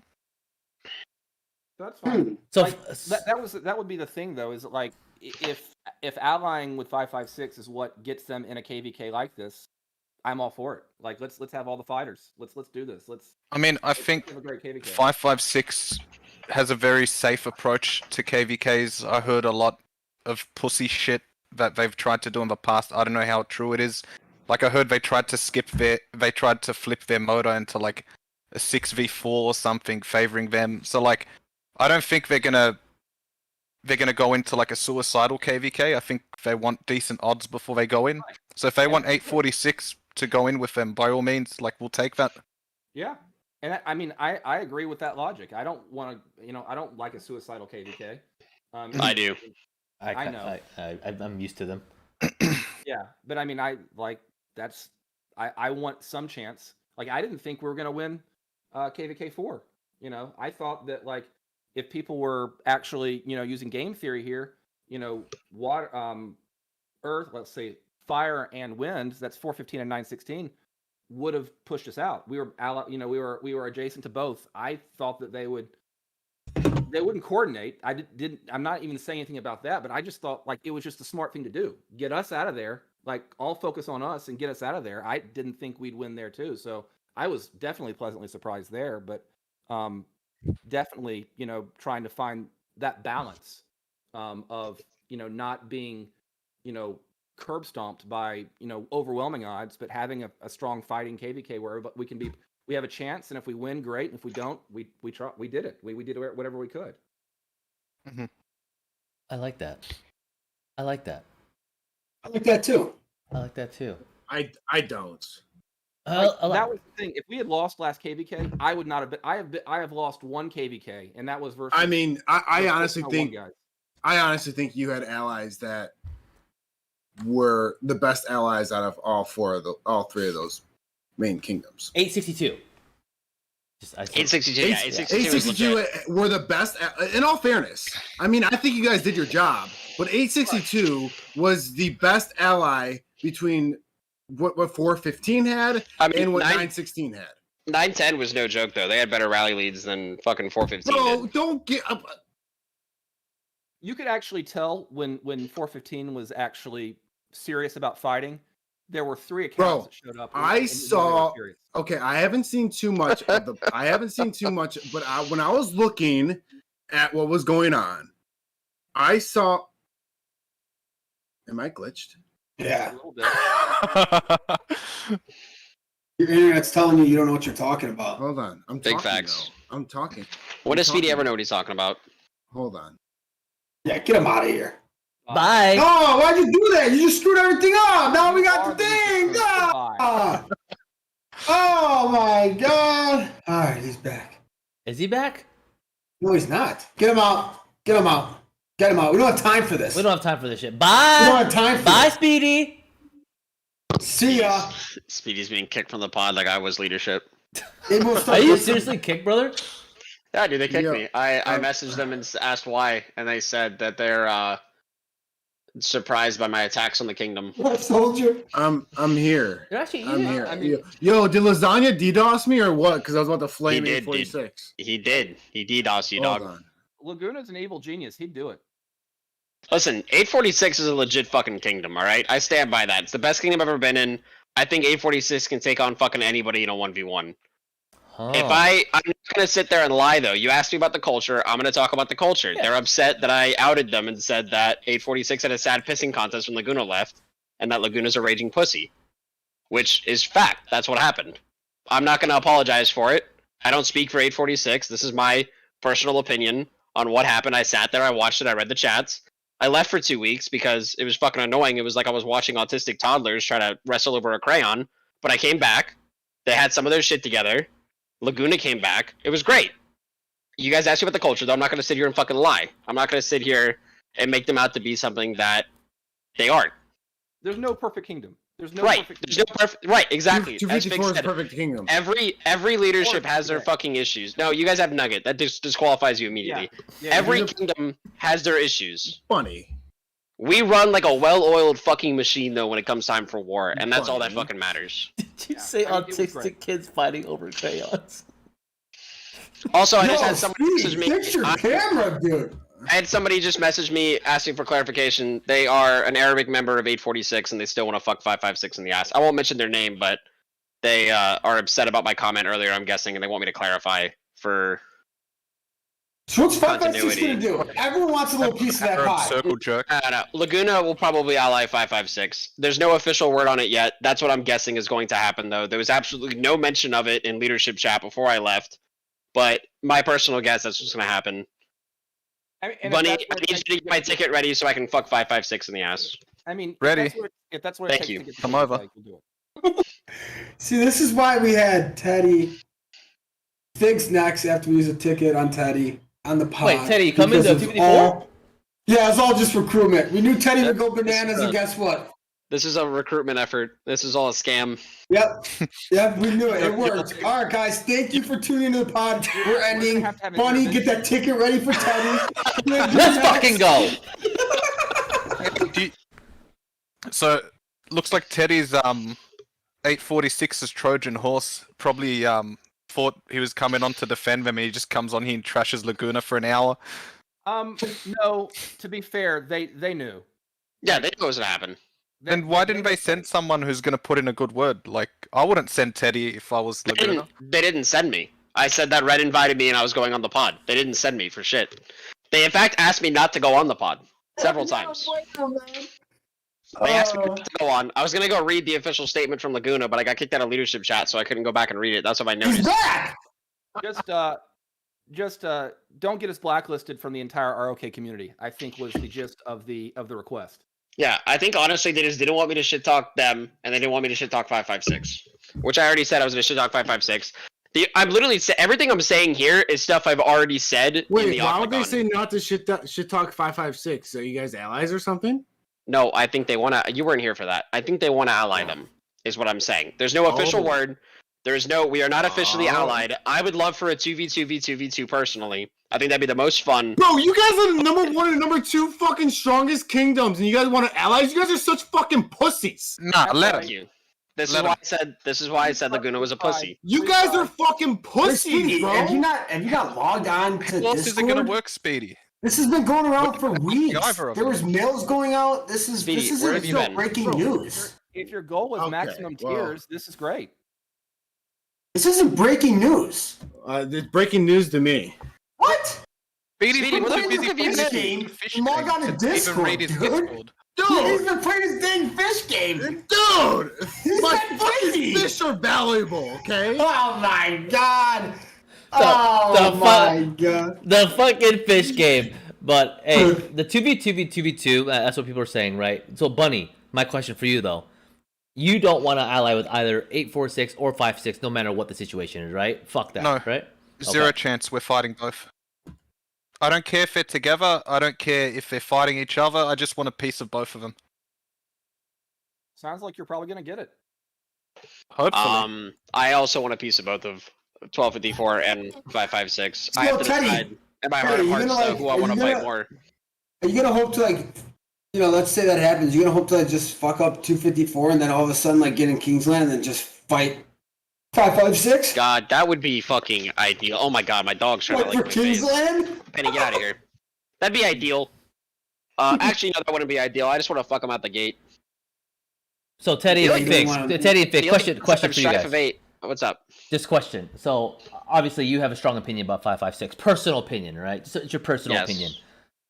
So that's fine. Hmm. So Like, that would be the thing though, is like if allying with 556 is what gets them in a KVK like this, I'm all for it. Like let's have all the fighters. Let's do this. I mean, I think have a great KVK. 556 has a very safe approach to KVKs. I heard a lot of pussy shit that they've tried to do in the past. I don't know how true it is. Like I heard they tried to flip their motor into like a 6v4 or something, favoring them. So like, I don't think they're gonna go into like a suicidal KVK. I think they want decent odds before they go in. So if they want 846 to go in with them, by all means, like we'll take that. Yeah. And I mean, I agree with that logic. I don't want to, I don't like a suicidal KVK. I do. I know. I'm used to them. Yeah, but I mean, I want some chance. Like, I didn't think we were gonna win KVK 4. I thought that like if people were actually using game theory here, water, earth, let's say fire and wind, that's 415 and 916, would have pushed us out. We were we were adjacent to both. I thought that they wouldn't coordinate. I'm not even saying anything about that, but I just thought like it was just a smart thing to do. Get us out of there. Like all focus on us and get us out of there. I didn't think we'd win there too. So I was definitely pleasantly surprised there, but definitely, trying to find that balance of, not being, curb stomped by, overwhelming odds, but having a strong fighting KVK where we have a chance, and if we win, great. And if we don't, we did it. We did whatever we could. Mm-hmm. I like that. I like that. I like that too. I like that too. I don't. That was the thing. If we had lost last KVK, I would not have been. I have lost one KVK, and that was versus. I mean, I honestly versus think one guy. I honestly think you had allies that were the best allies out of all three of those main kingdoms. 862. 862. Yeah, 862 were the best. In all fairness, I mean, I think you guys did your job, but 862 was the best ally between what 415 had and what 916 had. 910 was no joke though. They had better rally leads than fucking 415. Bro, did. don't get up. You could actually tell when 415 was actually serious about fighting. There were 3 accounts that showed up. I saw. Okay, I haven't seen too much of the. I haven't seen too much, but when I was looking at what was going on, I saw. Am I glitched? Yeah. A little bit. Your internet's telling you don't know what you're talking about. Hold on, I'm Big talking. facts. Though. I'm talking. When does Speedy ever know what he's talking about? Hold on. Yeah, get him out of here. Bye. Oh, why'd you do that? You just screwed everything up. Now we got the thing. Ah. Oh my god. All right, he's back. Is he back? No, he's not. Get him out. Get him out. Get him out. We don't have time for this. We don't have time for this shit. Bye. We don't have time for Bye, this. Speedy. See ya. Speedy's being kicked from the pod like I was leadership. Are you seriously kicked, brother? Yeah, dude, they kicked Yeah. me. I messaged them and asked why, and they said that they're surprised by my attacks on the kingdom. I told you. I'm here. You're actually I'm eating. here. I mean- Yo, did Lasagna DDoS me or what? Because I was about to flame He did, 846. He did. He DDoS you, Hold dog. on. Laguna's an evil genius. He'd do it. Listen, 846 is a legit fucking kingdom, alright? I stand by that. It's the best kingdom I've ever been in. I think 846 can take on fucking anybody in a 1v1. Huh. I'm not gonna sit there and lie though. You asked me about the culture, I'm gonna talk about the culture. Yeah. They're upset that I outed them and said that 846 had a sad pissing contest when Laguna left, and that Laguna's a raging pussy. Which is fact. That's what happened. I'm not gonna apologize for it. I don't speak for 846. This is my personal opinion on what happened. I sat there, I watched it, I read the chats. I left for 2 weeks because it was fucking annoying. It was like I was watching autistic toddlers try to wrestle over a crayon. But I came back. They had some of their shit together. Laguna came back. It was great. You guys asked me about the culture, though. I'm not going to sit here and fucking lie. I'm not going to sit here and make them out to be something that they aren't. There's no perfect kingdom. There's no Right. perfect There's no perfect. Right. Exactly. As Vic 254 is said, perfect kingdom. every leadership has their fucking issues. No, you guys have Nugget. That disqualifies you immediately. Yeah, Every kingdom has their issues. Funny. We run like a well-oiled fucking machine, though, when it comes time for war, and that's all that Funny. fucking matters. Did you say I think it was great. autistic kids fighting over crayons? Also, I just Yo, had somebody message Steve, me. fix your camera, dude. I had somebody just message me asking for clarification. They are an Arabic member of 846, and they still want to fuck 556 in the ass. I won't mention their name, but they are upset about my comment earlier, I'm guessing, and they want me to clarify for... So what's 556 gonna Continuity. do? Everyone wants a little piece of that pie. Circle jerk. I don't know. Laguna will probably ally 556. There's no official word on it yet. That's what I'm guessing is going to happen, though. There was absolutely no mention of it in leadership chat before I left. But my personal guess, that's what's going to happen. I mean, and if Bunny, that's I what it need you takes to get my ticket ready so I can fuck 556 in the ass. I mean, Ready. If that's what it Thank takes you. to get the Come kingdom, over. like, we'll do it. See, this is why we had Teddy. Figs next after we use a ticket on Teddy on the pod. Wait, Teddy, you come because into it's 254? all- Yeah, it's all just recruitment. We knew Teddy would go bananas, This- and guess what? This is a recruitment effort. This is all a scam. Yep. Yep, we knew it. It worked. All right, guys, thank you for tuning into the pod. We're ending. have to have Bunny, intervention. get that ticket ready for Teddy. Let's fucking go. So, looks like Teddy's 846's Trojan horse probably thought he was coming on to defend them, and he just comes on here and trashes Laguna for an hour. No, to be fair, they knew. Yeah, they knew what was going to happen. Then why didn't they send someone who's gonna put in a good word? Like, I wouldn't send Teddy if I was Laguna. They didn't send me. I said that Red invited me and I was going on the pod. They didn't send me for shit. They in fact asked me not to go on the pod several times. They asked me not to go on. I was gonna go read the official statement from Laguna, but I got kicked out of leadership chat, so I couldn't go back and read it. That's what I noticed. He's back. Just don't get us blacklisted from the entire ROK community, I think was the gist of the request. Yeah, I think honestly they just didn't want me to shit talk them, and they didn't want me to shit talk 556, which I already said I was gonna shit talk 556. I'm literally everything I'm saying here is stuff I've already said. Wait, in the why would they Octagon. say not to shit talk 556? Are you guys allies or something? No, I think they want to. You weren't here for that. I think they want to ally them, is what I'm saying. There's no official word. There's no. We are not officially allied. I would love for a 2v2v2v2 personally. I think that'd be the most fun. Bro, you guys are the number 1 and number 2 fucking strongest kingdoms, and you guys want to allies? You guys are such fucking pussies. Nah, let Thank him. you. This is why I said Laguna was a pussy. You guys are fucking pussies, Speedy, bro. have you not logged on to How else is it Discord? gonna work, Speedy? This has been going around for the weeks. MacGyver of There it. was mails going out. This Speedy, isn't where have you been? breaking news. If your goal was Okay, maximum well. tiers, this is great. This isn't breaking news. It's breaking news to me. What? Speedy's Speedy, been what too the busy fuck have you been- playing fish Log on to games to even Discord, read his dude. Discord. He's Dude, been playing his dang fish game. dude, He's my not fucking busy. fish are valuable, okay? Oh my god. The Oh fu- my god. The fucking fish game. But hey, the 2v2v2v2, that's what people are saying, right? So Bunny, my question for you though. You don't want to ally with either 846 or 56, no matter what the situation is, right? Fuck that, No. right? Zero Okay. chance. We're fighting both. I don't care if they're together. I don't care if they're fighting each other. I just want a piece of both of them. Sounds like you're probably gonna get it. Hopefully. I also want a piece of both of 1254 and 556. I Yo, have to Teddy, decide in my heart Teddy, of you hearts gonna, though, like, who I are want to you fight gonna- more. Are you gonna hope to let's say that happens, you're gonna hope to just fuck up 254 and then all of a sudden get in Kingsland and then just fight 556? God, that would be fucking ideal. Oh my god, my dog's trying What, to for lick my face. Kingsland? Penny, get out of here. That'd be ideal. Actually, no, that wouldn't be ideal. I just want to fuck him out the gate. So Teddy You and don't Fix, wanna- Teddy and Fix, The only question for you strife of guys. 8. What's up? Just question. So obviously you have a strong opinion about 556. Personal opinion, right? So it's your personal Yes. opinion.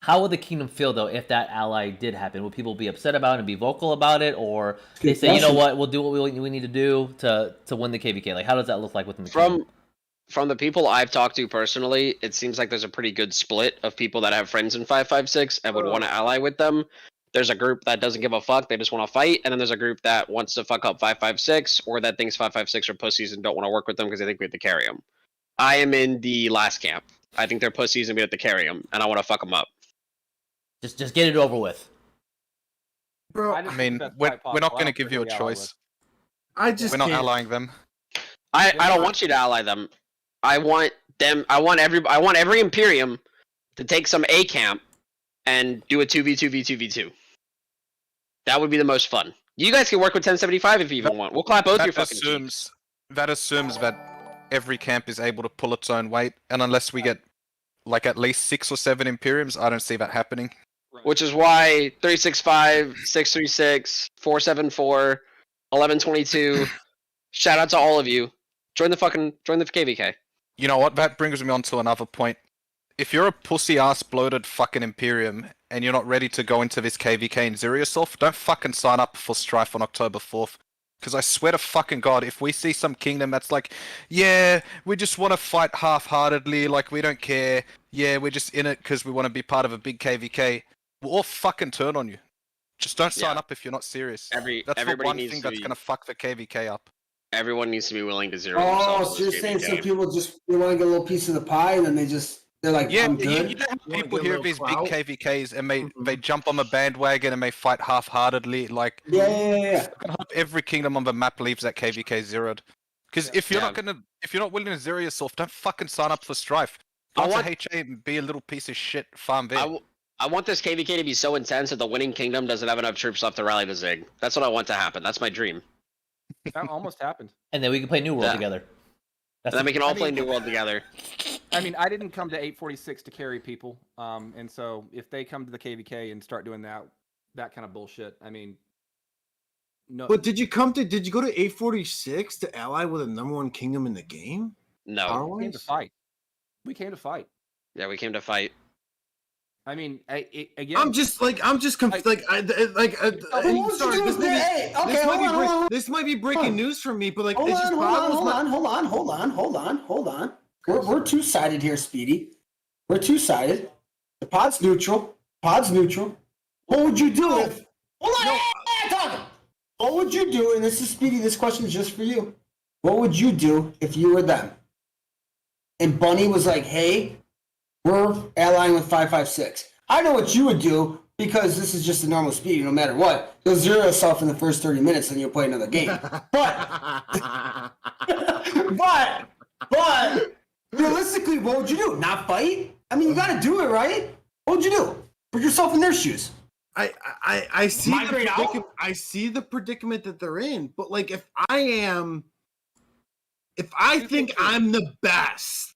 How would the kingdom feel though if that ally did happen? Would people be upset about it and be vocal about it, or they say, you know what, we'll do what we need to do to win the KVK? Like, how does that look like within the kingdom? From the people I've talked to personally, it seems like there's a pretty good split of people that have friends in 556 and would want to ally with them. There's a group that doesn't give a fuck, they just want to fight, and then there's a group that wants to fuck up 556 or that thinks 556 are pussies and don't want to work with them because they think we have to carry them. I am in the last camp. I think they're pussies and we have to carry them, and I want to fuck them up. Just get it over with. Bro, just I think mean, that's we're quite not possible. going to I don't give care you a who we ally choice. I just We're not can't. allying them. I don't want you to ally them. I want them. I want every Imperium to take some A camp and do a 2v2v2v2. That would be the most fun. You guys can work with 1075 if you even want. We'll clap both your fucking cheeks. That assumes that every camp is able to pull its own weight, and unless we get at least 6 or 7 Imperiums, I don't see that happening. Which is why 365, 636, 474, 1122. Shout out to all of you. Join the KVK. You know what? That brings me on to another point. If you're a pussy-ass bloated fucking Imperium and you're not ready to go into this KVK and zero yourself, don't fucking sign up for Strife on October 4th. Because I swear to fucking God, if we see some kingdom that's like, yeah, we just want to fight half-heartedly, like we don't care, yeah, we're just in it because we want to be part of a big KVK, we'll all fucking turn on you. Just don't sign up if you're not serious. That's the everybody one needs thing to that's be- going to fuck the KVK up. Everyone needs to be willing to zero Oh, themselves. so you're in this saying some KVK. people they want to get a little piece of the pie and then they're like, Yeah, I'm you good. know how wanna people get a hear little of these clout? big KVKs and they jump on the bandwagon and they fight half-heartedly. Like, Yeah. I hope every kingdom on the map leaves that KVK zeroed. Because if you're if you're not willing to zero yourself, don't fucking sign up for Strife. Go to HA and be a little piece of shit farm there. I want this KVK to be so intense that the winning kingdom doesn't have enough troops left to rally the Zig. That's what I want to happen. That's my dream. That almost happened. And then we can play New World Yeah. together. And then we can all play New World together. I mean, I didn't come to 846 to carry people, and so if they come to the KVK and start doing that kind of bullshit, I mean, No, But did you go to 846 to ally with a #1 kingdom in the game? No. we came to fight. We came to fight. Yeah, we came to fight. I mean, again, I'm just confused. Sorry, this might be breaking news for me, but like, Hold it's just on. We're two-sided here, Speedy. We're two-sided. The pod's neutral. What would you do if? Hold on, talking. What would you do? And this is Speedy. This question is just for you. What would you do if you were them? And Bunny was like, "Hey, we're allying with 556." I know what you would do because this is just a normal Speedy. No matter what, you'll zero yourself in the first 30 minutes, and you'll play another game. But realistically, what would you do? Not fight? I mean, you got to do it, right? What would you do? Put yourself in their shoes. I see Migrate the out? predicament. I see the predicament that they're in, but like, if I think I'm the best,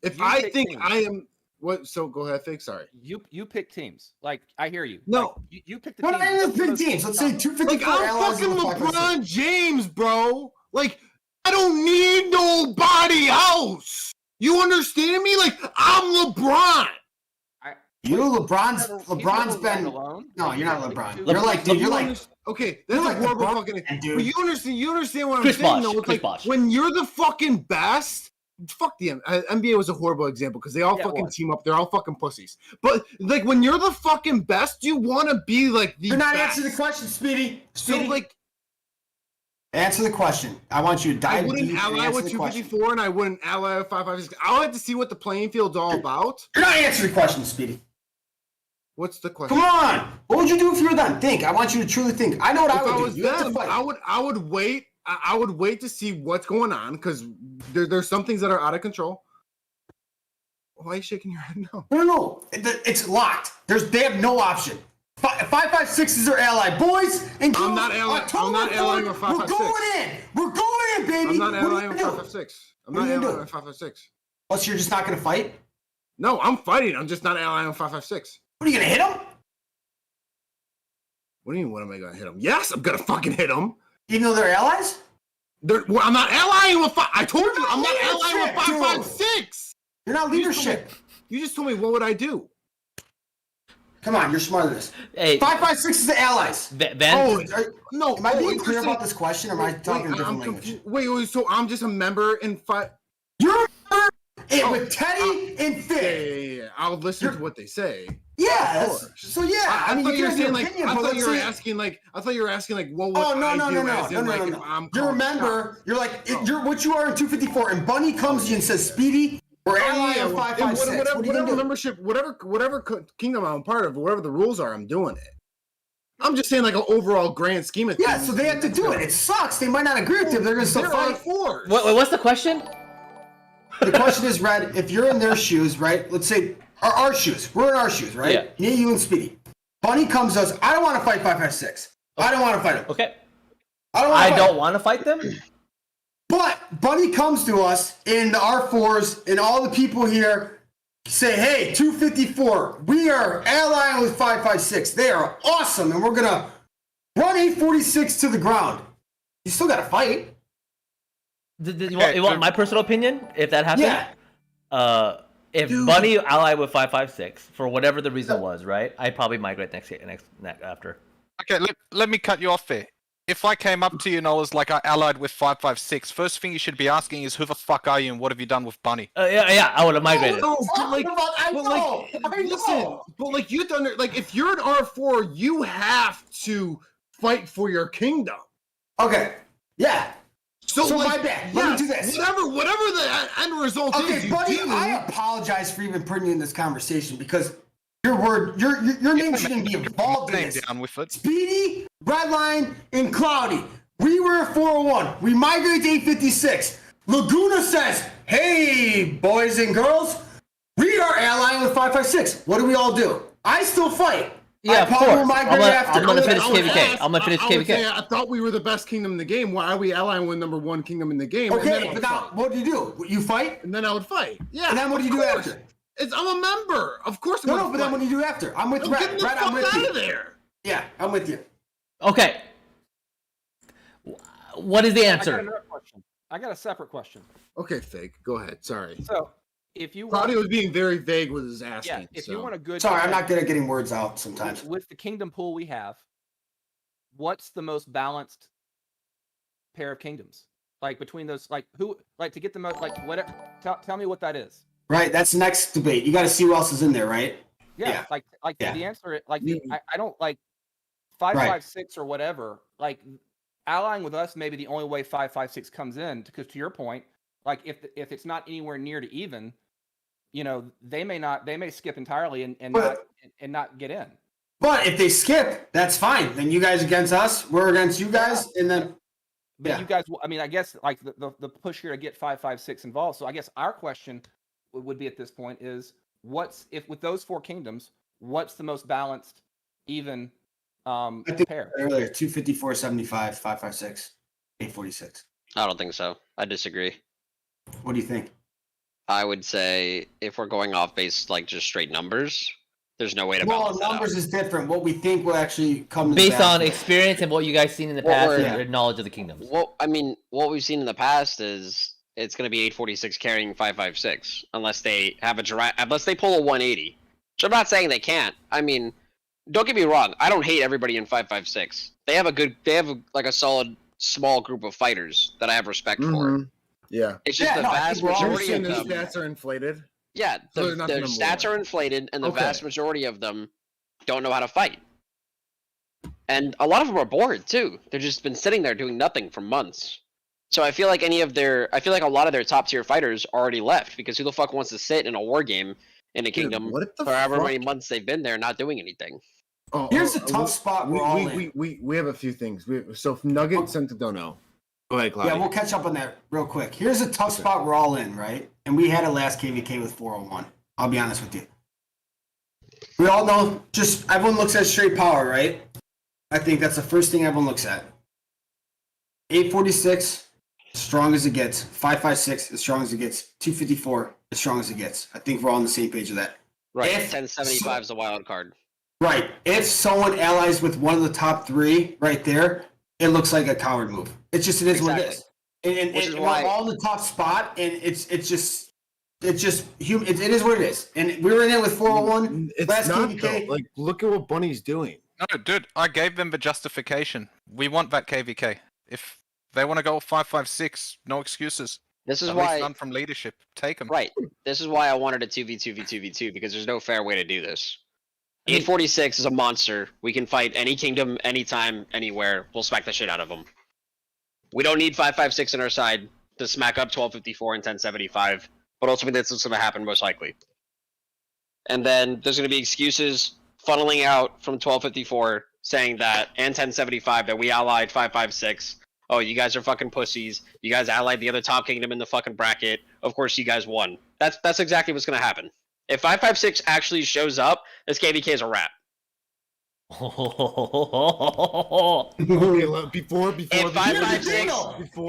if You I pick think teams. I am what? So go ahead, Fig. Sorry. you pick teams. Like, I hear you. No. Like, you pick the No, teams. not even big teams. Let's say 254 Like, I'm allies fucking with 556. LeBron James, bro. Like, I don't need nobody else. You understand me? Like, I'm LeBron. LeBron's He's been. alone. No, you're not Like, LeBron. dude, You're like, dude. You're like. Okay, You're that's like a horrible LeBron, fucking. dude. But you understand what Chris I'm saying? Bosh, though? It's Chris like Bosh. when you're the fucking best. Fuck the NBA was a horrible example because they all Yeah, it fucking was. team up. They're all fucking pussies. But like when you're the fucking best, you want to be like the. You're not best. answering the question, Speedy. So like, answer the question. I want you to I dive wouldn't deep and ally answer with the question. 254, and I wouldn't ally with 556. I would like to see what the playing field's all about. You're not answering the question, Speedy. What's the question? Come on. What would you do if you were them? Think. I want you to truly think. I know what If I I would was do. You have to them, fight. I would wait. I would wait to see what's going on because there's some things that are out of control. Why are you shaking your head no? No. It's locked. They have no option. 556 is their ally. Boys and girls. I'm not allying October with 4th, 556. We're going in, baby. I'm not What are allying you with gonna do? 556. I'm What are not you gonna allying do? with 556. Plus, you're just not going to fight? No, I'm fighting. I'm just not allying with 556. What are you going to hit him? What do you mean? What am I gonna hit him? Yes, I'm gonna fucking hit him. Even though they're allies? I'm not allying with I told you I'm not leadership, allying with dude. 556. You're not leadership. You just told me what would I do? Come on, you're smarter than this. Hey, 556 is the allies. Van, No. Am I being clear interesting. about this question, or am I talking a different language? Wait, so I'm just a member in five. You're with Teddy and Fig. Yeah. I'll listen to what they say. Yeah. Of course. So yeah, I mean, thought you were can have your saying like opinion, I but thought let's you were say- asking like what would Oh no I no do no no as in, no like, no if no! I'm You're a calling member. You're like you're what you are in 254, and Bunny comes to you and says, "Speedy, we're allying on 556." What are you gonna do? Membership, whatever kingdom I'm part of, whatever the rules are, I'm doing it. I'm just saying like an overall grand scheme of things. Yeah, so they have to do it. It sucks. They might not agree with you. They're gonna still There are fight. fours. what's the question? The question is, Red, if you're in their shoes, right? Let's say our shoes. We're in our shoes, right? Yeah. Me, you, and Speedy. Bunny comes to us. I don't want to fight 556. I don't want to fight him. Okay. I don't want to fight them. But Bunny comes to us in the R4s, and all the people here say, "Hey, 254, we are allying with 556. They are awesome, and we're gonna run 846 to the ground." You still gotta fight. You want my personal opinion? If that happened, Yeah. If Dude. Bunny allied with 556 for whatever the reason was, right? I'd probably migrate next after. Okay, let me cut you off there. If I came up to you and I was like, I allied with 556, first thing you should be asking is, who the fuck are you and what have you done with Bunny? Yeah, I would have migrated. No, but like, I know. listen, but like you have to like if you're an R4, you have to fight for your kingdom. Okay. Yeah. So So like, my bad. Let me do this. Whatever the end result is, Okay, you buddy, do. I apologize for even putting you in this conversation because your name shouldn't be involved in Name this. down with it. Speedy, Redline, and Cloudy. We were at 401. We migrated to 856. Laguna says, "Hey, boys and girls, we are allying with 556. What do we all do? I still fight. Yeah, I of probably course. will migrate after. I'm gonna finish I would KVK. ask- I'm gonna finish I would say, KVK. I thought we were the best kingdom in the game. Why are we allying with number one kingdom in the game? And then I Okay, would but now fight. what do you do? You fight? And then I would fight. Yeah. And then what do you of do course. after? I'm a member. Of course. No, but then what do you do after? I'm with Get Red. the Red, I'm fuck with out you. of there. Yeah, I'm with you. Okay. what is the I got answer? another question. I got a separate question. Okay, Fig, go ahead. Sorry. So, if you Claudio want, was being very vague with his asking. if you want a good, Sorry, I'm not good at getting words out sometimes. with the kingdom pool we have, what's the most balanced pair of kingdoms? Like between those, like who, like to get the most, like whatever. Tell me what that is. Right, that's the next debate. You got to see who else is in there, right? Yeah, Yeah. like Yeah. the answer, like You- I don't like 556 or whatever. Like allying with us, maybe the only way 556 comes in, because to your point, like if it's not anywhere near to even, you know, they may skip entirely and not get in. But if they skip, that's fine. Then you guys against us, we're against you guys, and then But Yeah. you guys, I mean, I guess like the push here to get 556 involved. So I guess our question would be at this point is, what's if with those four kingdoms, what's the most balanced, even I think pair? earlier 254, 75, 556, 846. I don't think so. I disagree. What do you think? I would say if we're going off based like just straight numbers, there's no way to Well, balance that out. numbers is different. What we think will actually come to Based the on battle. experience and what you guys seen in the What past we're- and your knowledge of the kingdoms. Well, I mean, what we've seen in the past is it's going to be 846 carrying 556 unless they have unless they pull a 180. Which I'm not saying they can't. I mean, don't get me wrong. I don't hate everybody in 556. They have a solid small group of fighters that I have respect for. Mhm. Yeah. It's just Yeah, the no, I vast think we're all majority Saying of the them. stats are inflated. Yeah, So the they're not the number stats one. are inflated, and the Okay. vast majority of them don't know how to fight. And a lot of them are bored too. They've just been sitting there doing nothing for months. So I feel like a lot of their top tier fighters already left, because who the fuck wants to sit in a war game in a kingdom what the for however fuck? many months they've been there not doing anything? Here's a tough spot we're all in. We have a few things. So Nuggets and don't know. Go ahead, Claudio. Yeah, we'll catch up on that real quick. Here's a tough spot we're all in, right? And we had it last KVK with 401. I'll be honest with you. We all know, just everyone looks at straight power, right? I think that's the first thing everyone looks at. 846, as strong as it gets. 556, as strong as it gets. 254, as strong as it gets. I think we're all on the same page with that. Right, If- 1075 is the wild card. Right. If someone allies with one of the top three right there, it looks like a coward move. It's just, it is what it is. And Which is we're why- all in the top spot, and it's just human. It is what it is. And we were in it with 401 It's last not KVK. though. Like, look at what Bunny's doing. No, dude, I gave them the justification. We want that KVK. If they want to go 556, no excuses. This is At least why, none from leadership. Take them. right? This is why I wanted a 2v2v2v2, because there's no fair way to do this. 846 is a monster. We can fight any kingdom, anytime, anywhere. We'll smack the shit out of them. We don't need 556 on our side to smack up 1254 and 1075, but ultimately that's what's going to happen most likely. And then there's going to be excuses funneling out from 1254 saying that, and 1075, that we allied 556. Oh, you guys are fucking pussies. You guys allied the other top kingdom in the fucking bracket. Of course you guys won. That's exactly what's going to happen. If 556 actually shows up, this KVK is a wrap. Okay, before If the 556 before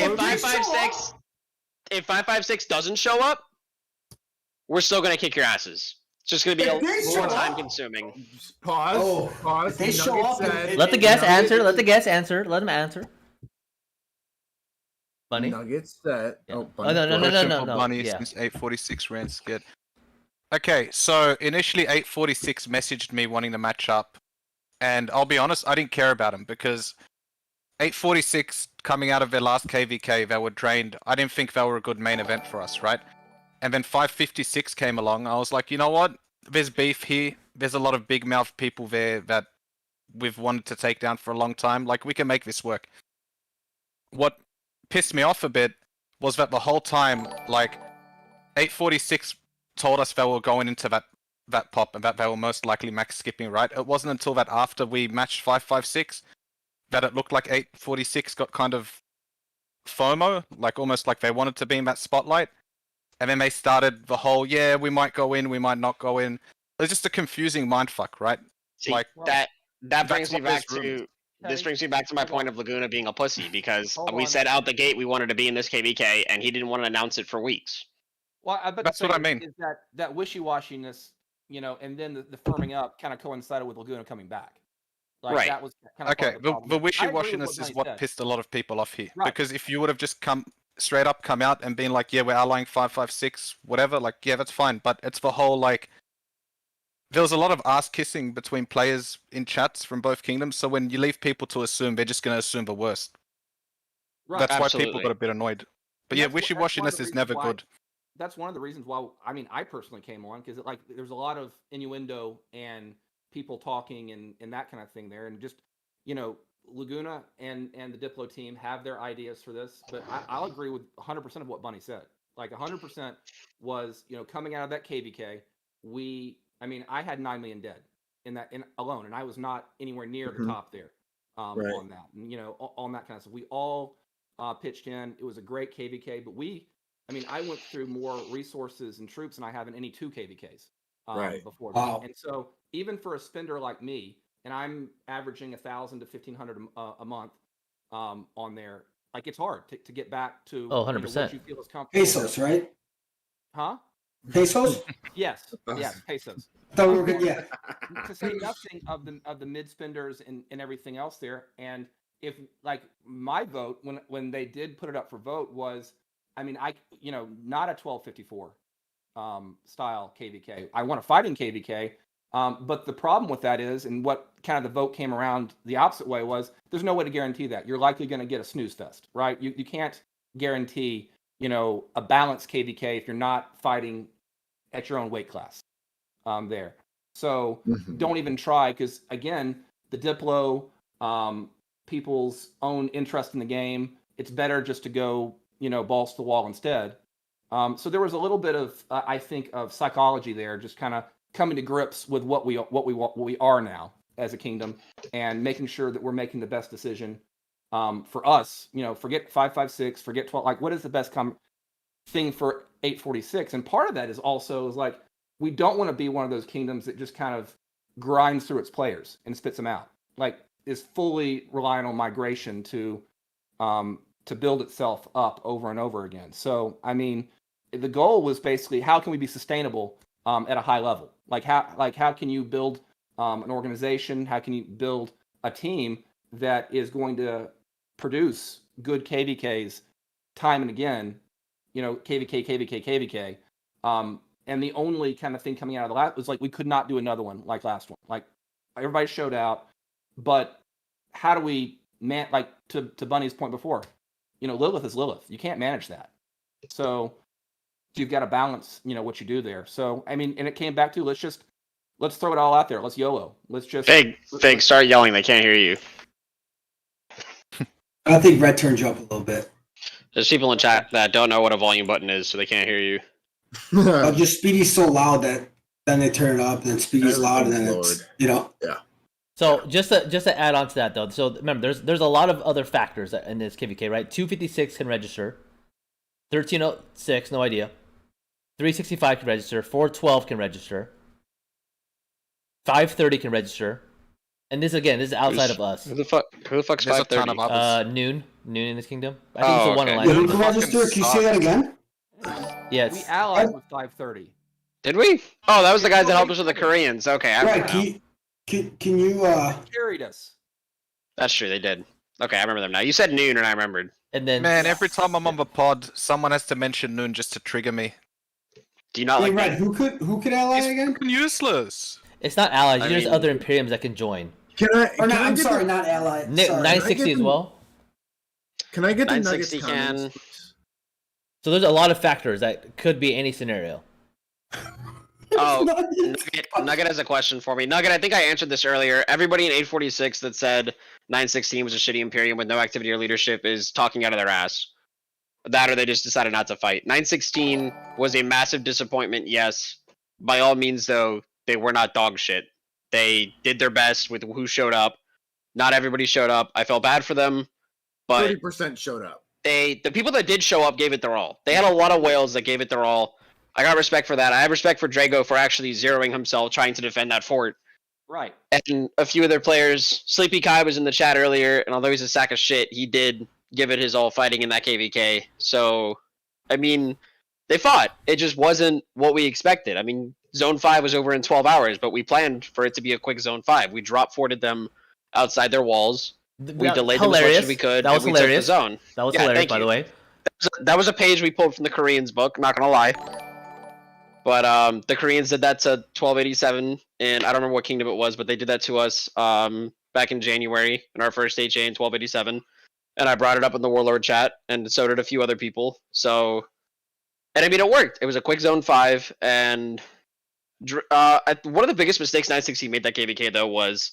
If 556 doesn't show up, we're still gonna kick your asses. It's just gonna be If they more show time up- consuming. pause. Oh, Pause. if they show Nuggets up and- said- and- Let the guest Nuggets- answer. Let the guest answer. Let him answer. Bunny? Nuggets said. Yeah. Oh, Oh, no, no, no, Question no, for no. Bunny Yeah. since 846 rants get. Okay, so initially 846 messaged me wanting to match up, and I'll be honest, I didn't care about him because 846 coming out of their last KVK, they were drained. I didn't think they were a good main event for us, right? And then 556 came along. I was like, you know what? There's beef here. There's a lot of big mouth people there that we've wanted to take down for a long time. Like, we can make this work. What pissed me off a bit was that the whole time, like, 846 told us they were going into that pop and that they were most likely max skipping, right? It wasn't until that after we matched 556 that it looked like 846 got kind of FOMO, like almost like they wanted to be in that spotlight. And then they started the whole, yeah, we might go in, we might not go in. It's just a confusing mindfuck, right? See, Like, that brings me what back this room to is. this brings me back to my point of Laguna being a pussy, because Hold we on. said out the gate we wanted to be in this KVK, and he didn't want to announce it for weeks. Well, I bet That's what I mean. Is that wishy-washiness, you know, and then the firming up kind of coincided with Laguna coming back. Like Right. that was kind of Okay, the I agree with wishy-washiness what is Bunny what said. pissed a lot of people off here. Right. Because if you would have just come straight up, come out and been like, yeah, we're allying 556, whatever, like, yeah, that's fine. But it's the whole like, there was a lot of ass kissing between players in chats from both kingdoms. So when you leave people to assume, they're just going to assume the worst. Right. That's why people Absolutely. got a bit annoyed. But And yeah, that's one of the wishy-washiness is reasons never why- good. That's one of the reasons why I personally came on because like there's a lot of innuendo and people talking and that kind of thing there, and just Laguna and the Diplo team have their ideas for this, but I'll agree with 100% of what Bunny said. Like 100% was coming out of that KVK, I had 9 million dead in alone, and I was not anywhere near the top there Right. on that, and on that kind of stuff. We all pitched in. It was a great KVK, but I went through more resources and troops than I have in any 2 KVKs Right. before. Wow. And so even for a spender like me, and I'm averaging 1,000 to 1,500 a month on there, like it's hard to get back to 100%. what you feel is comfortable. Pesos, right? Huh? Pesos? Yes, pesos. I thought we were good. Yeah. To say nothing of the mid spenders and everything else there. And if like my vote when they did put it up for vote was, not a 1254 style KVK. I want a fighting KVK. But the problem with that is, and what kind of the vote came around the opposite way was, there's no way to guarantee that. You're likely going to get a snooze fest, right? You can't guarantee, a balanced KVK if you're not fighting at your own weight class there. So don't even try, because again, the Diplo, people's own interest in the game, it's better just to go, balls to the wall instead. So there was a little bit of, I think, of psychology there, just kind of coming to grips with what we are now as a kingdom, and making sure that we're making the best decision for us. Forget 556, forget 12. Like, what is the best thing for 846? And part of that is also like, we don't want to be one of those kingdoms that just kind of grinds through its players and spits them out. Like, is fully relying on migration to build itself up over and over again. So, the goal was basically, how can we be sustainable at a high level? Like how can you build an organization? How can you build a team that is going to produce good KVKs time and again? KVK. And the only kind of thing coming out of the last was like, we could not do another one like last one. Like, everybody showed out, but how do we to Bunny's point before? Lilith is Lilith. You can't manage that. So you've got to balance, what you do there. So, and it came back to, let's throw it all out there. Let's YOLO. Let's just Fig, start yelling. They can't hear you. I think Red turned you up a little bit. There's people in chat that don't know what a volume button is, so they can't hear you. Just Speedy's so loud that then they turn it up, and then Speedy's loud, and then it's Yeah. So just to add on to that though, so remember there's a lot of other factors in this KVK, right? 256 can register, 1306 no idea, 365 can register, 412 can register, 530 can register, and this is outside of us. Who the fuck's There's a ton 530? of others. Noon in this kingdom. I think it's the one okay. in Yeah, line. who can register? Can you say that again? Yeah, we it's, allied with 530. Did we? Oh, that was the guys that helped us with the Koreans. Okay, I remember Right. now. Can you Carried us. That's true, they did. Okay, I remember them now. You said noon, and I remembered. and then Man, every time I'm on the pod, someone has to mention Noon just to trigger me. Do you not hey, like Red, that? who could ally He's again? fucking useless. it's not allies. I There's mean- other Imperiums that can join. Can I? Or Can not? I I'm get sorry, the, not ally. Sorry. 960 as well. Can I get the Nuggets 960 comments? can. please? So there's a lot of factors that could be any scenario. Oh, Nugget has a question for me. Nugget, I think I answered this earlier. Everybody in 846 that said 916 was a shitty Imperium with no activity or leadership is talking out of their ass. That or they just decided not to fight. 916 was a massive disappointment, yes. By all means, though, they were not dog shit. They did their best with who showed up. Not everybody showed up. I felt bad for them, but 30% showed up. the people that did show up gave it their all. They had a lot of whales that gave it their all. I got respect for that. I have respect for Drago for actually zeroing himself, trying to defend that fort. Right. And a few of their players, Sleepy Kai was in the chat earlier, and although he's a sack of shit, he did give it his all fighting in that KVK. So, they fought. It just wasn't what we expected. Zone 5 was over in 12 hours, but we planned for it to be a quick Zone 5. We drop forted them outside their walls. We That- delayed them as much hilarious. as we could. That was and we hilarious. Took the zone. That was Yeah, hilarious, thank by the you. way. That was a page we pulled from the Koreans book. Not gonna lie. But the Koreans did that to 1287, and I don't remember what kingdom it was, but they did that to us back in January in our first HA in 1287, and I brought it up in the Warlord chat, and so did a few other people. So, and I mean, it worked. It was a quick zone 5, and one of the biggest mistakes 960 made that KVK though was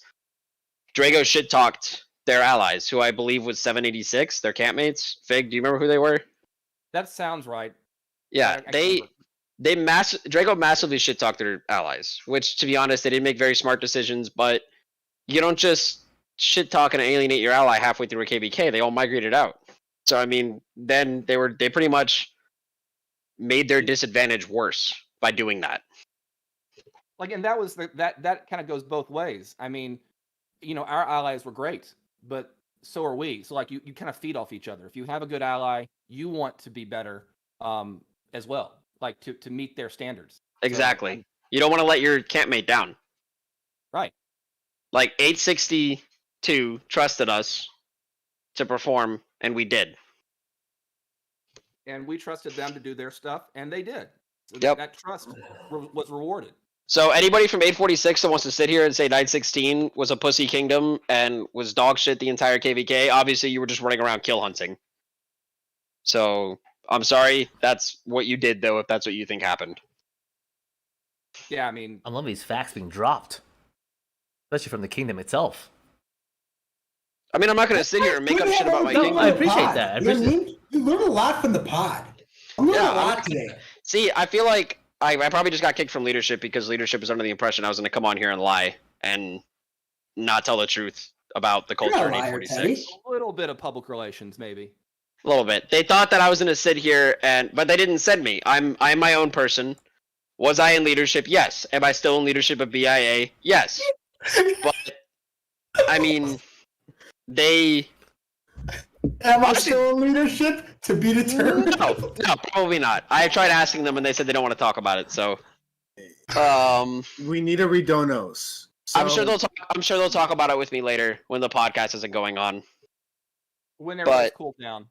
Drago shit talked their allies, who I believe was 786, their campmates. Fig, do you remember who they were? That sounds right. Yeah, I remember. Drago massively shit talked their allies, which to be honest, they didn't make very smart decisions, but you don't just shit talk and alienate your ally halfway through a KBK. They all migrated out. So I mean, then they pretty much made their disadvantage worse by doing that. Like, and that was that kind of goes both ways. I mean, you know, our allies were great, but so are we. So like you kind of feed off each other. If you have a good ally, you want to be better as well, like to meet their standards. Exactly. So, You don't want to let your campmate down. right. Like 862 trusted us to perform, and we did. And we trusted them to do their stuff, and they did. So Yep. that trust was rewarded. So anybody from 846 that wants to sit here and say 916 was a pussy kingdom and was dog shit the entire KVK, obviously you were just running around kill hunting. So I'm sorry, that's what you did though, if that's what you think happened. Yeah, I mean, I love these facts being dropped, especially from the kingdom itself. I mean, I'm not going to sit here and make up shit about my No, kingdom. I appreciate that. I You know what I appreciate- mean? You learn a lot from the pod. I'm learning Yeah, a lot today. See, I feel like I probably just got kicked from leadership because leadership was under the impression I was going to come on here and lie and not tell the truth about the You're culture not in a liar, 846. Teddy. a little bit of public relations, maybe. A little bit. They thought that I was going to sit here but they didn't send me. I'm my own person. Was I in leadership? Yes. Am I still in leadership of BIA? Yes. But I mean, they. Am I still in leadership? To be determined. No, probably not. I tried asking them and they said they don't want to talk about it. So, We need a Redonos. I'm sure they'll talk about it with me later when the podcast isn't going on. When everybody's But- cooled down.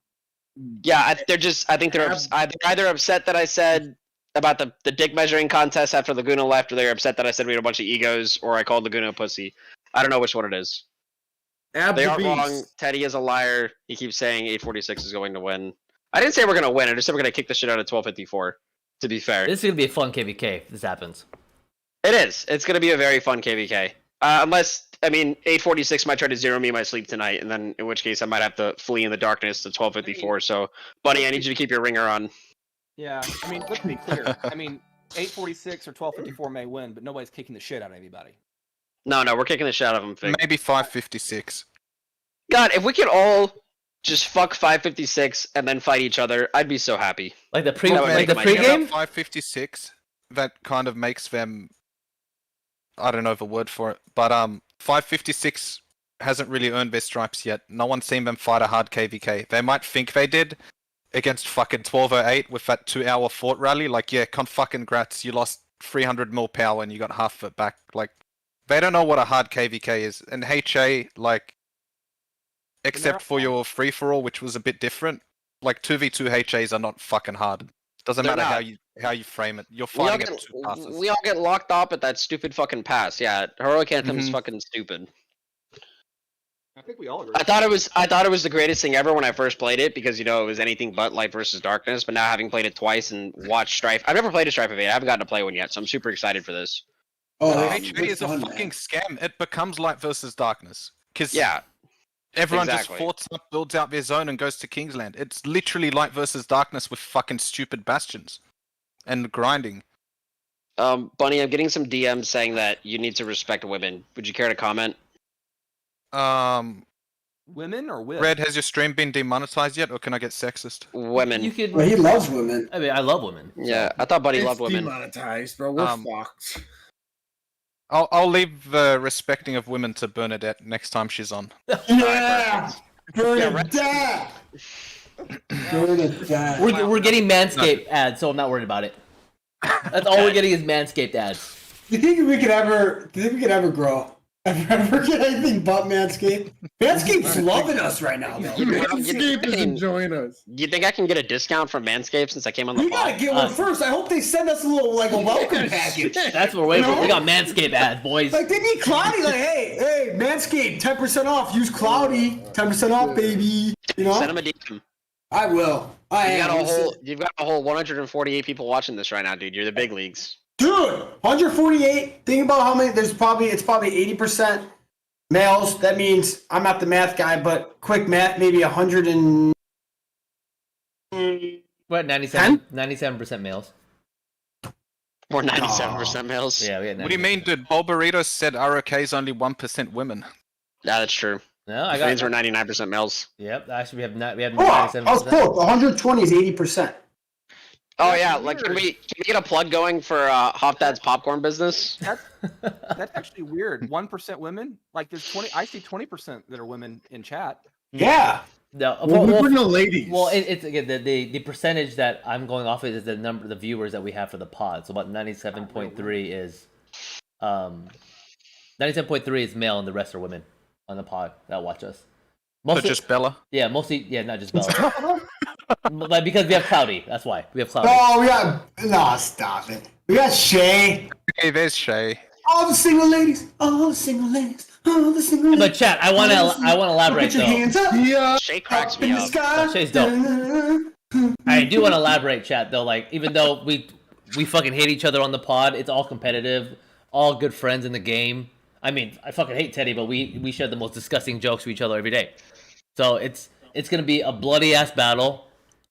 Yeah, I think they're either upset that I said about the dick measuring contest after Laguna left, or they're upset that I said we had a bunch of egos, or I called Laguna a pussy. I don't know which one it is. Ab They the aren't wrong. Beast. Teddy is a liar. He keeps saying 846 is going to win. I didn't say we're going to win. I just said we're going to kick the shit out of 1254, to be fair. This is gonna be a fun KVK if this happens. It is. It's going to be a very fun KVK. Unless, I mean, 846 might try to zero me in my sleep tonight, and then in which case I might have to flee in the darkness to 1254. So, Bunny, I need you to keep your ringer on. Yeah, I mean, let's be clear. I mean, 846 or 1254 may win, but nobody's kicking the shit out of anybody. No, we're kicking the shit out of him, Fig. Maybe 556. God, if we could all just fuck 556 and then fight each other, I'd be so happy. Like the That would make my day. pregame. 556, that kind of makes them. I don't know the word for it, but 556 hasn't really earned their stripes yet. No one's seen them fight a hard KVK. They might think they did against fucking 1208 with that 2-hour fort rally. Like, yeah, fucking grats, you lost 300 mil power and you got half of it back. Like, they don't know what a hard KVK is. And HA, like, except for your free for all, which was a bit different, like 2v2 HAs are not fucking hard. Doesn't They're matter not. how you frame it. You're We all, fighting get, at two passes. we all get locked up at that stupid fucking pass. Yeah, heroic anthem is Mhm. fucking stupid. I think we all agree. I thought it was the greatest thing ever when I first played it because it was anything but light versus darkness. But now having played it twice and watched Strife, I've never played a Strife of 8. I haven't gotten to play one yet, so I'm super excited for this. Oh, HA is a fucking scam. It becomes light versus darkness. Because Yeah, everyone exactly. just forts up, builds out their zone, and goes to Kingsland. It's literally light versus darkness with fucking stupid bastions and grinding. Bunny, I'm getting some DMs saying that you need to respect women. Would you care to comment? Women or with? Red, has your stream been demonetized yet, or can I get sexist? Women. You could. Well, he loves women. I mean, I love women. Yeah, I thought Buddy It's loved women. demonetized, bro. We're Um, fucked. I'll leave the respecting of women to Bernadette next time she's on. Yeah! Bernadette! Bernadette. We're getting Manscaped ads, so I'm not worried about it. That's all we're getting is Manscaped ads. Do you think we could ever grow? I forget anything but Manscaped. Manscaped's loving us right now, though. Manscaped is enjoying us. You think I can get a discount from Manscaped since I came on the We gotta pod? get one first. I hope they send us a little like a welcome package. That's what we're waiting for. We got Manscaped ads, boys. Like they need Cloudy. Like, hey, Manscaped, 10% off. Use Cloudy, 10% off, baby. You know. Send him a DM. I will. You've got a whole 148 people watching this right now, dude. You're the big leagues. Dude, 148. Think about how many. It's probably 80% males. That means I'm not the math guy, but quick math, maybe 100 and. We're at 97% males. Or 97% males. Yeah, we had 97%. What do you mean, dude? Bob Burrito said ROK is only 1% women. Yeah, that's true. No, That means we're 99% males. Yep, actually we have 97%. I was close. 120 is 80%. Oh yeah, like can we get a plug going for Hop Dad's popcorn business? That's actually weird. 1% women? Like there's 20. I see 20% that are women in chat. Yeah. No, Well, we're no ladies. Well, it's again the percentage that I'm going off of is the viewers that we have for the pod. So about 97.3 is 97.3 is male and the rest are women on the pod that watch us. So just Bella? Yeah, mostly. Yeah, not just Bella. But because we have Cloudy, that's why we have Cloudy. Oh, we got. No, stop it. We got Shay. Hey, there's Shay. All the single ladies. All the single ladies. All the single ladies. But chat, I want to elaborate Put your though. hands up. Yeah. Shay cracks Up me in the up. sky. Shay's dope. I do want to elaborate, chat though. Like even though we fucking hate each other on the pod, it's all competitive, all good friends in the game. I mean, I fucking hate Teddy, but we share the most disgusting jokes to each other every day. So it's gonna be a bloody ass battle.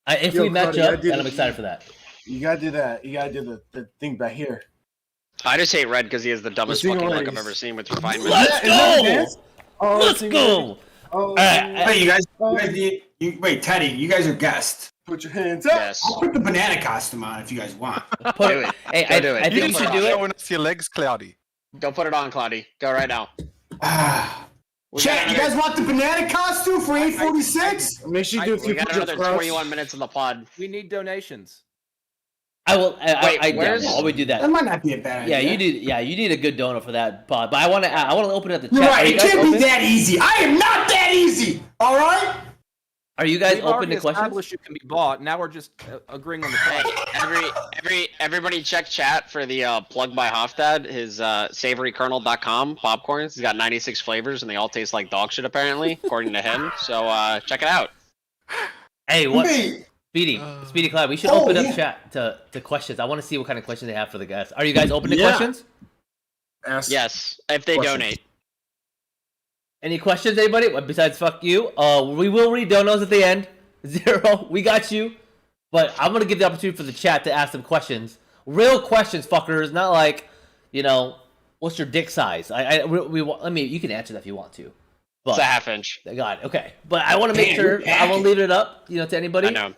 If we match Cody, up, and I'm excited for that. You gotta do that. You gotta do the thing back here. I just hate Red because he has the dumbest The fucking single look I've ladies. ever seen with refinement. Let's Is that a go! dance? Oh, Let's single go! ladies. Oh, Hey, you guys wait, Teddy, you guys are guests. put your hands up. Yes. I'll put the banana costume on if you guys want. Put Do it. Hey, Go do it. I You think we didn't should do it. Showing us your legs, Cloudy. Go put it on, Cloudy. Go right now. We Chat, got you guys want the banana costume for 846? Make sure you do a we few got push-ups, another Crouch. 21 minutes in the pod. We need donations. I will. Wait, where's- I'll do That that. might not be a bad Yeah, idea. you do. Yeah, you need a good donor for that pod. But I want to open it up the chat. You're right, Are you it guys can't be open? that easy. I am not that easy. All right? Are you guys We've open already to questions? established it can be bought. Now we're just agreeing on the Hey, price. everybody check chat for the plug by Hofdad, his savorycolonel.com popcorns. He's got 96 flavors and they all taste like dog shit apparently, according to him. So check it out. Hey, what? Wait. Speedy Cloud, we should Oh, open up yeah. chat to questions. I want to see what kind of questions they have for the guests. Are you guys open to Yeah. questions? Ask. Yes, if they Questions. donate. Any questions, anybody? Besides, fuck you. We will read donos at the end. 0, we got you. But I'm gonna give the opportunity for the chat to ask some questions. Real questions, fuckers. Not like, what's your dick size? You can answer that if you want to. But, It's a half inch. God, okay. But I want to make Damn, sure. you're I won't leave it up, to anybody. I know.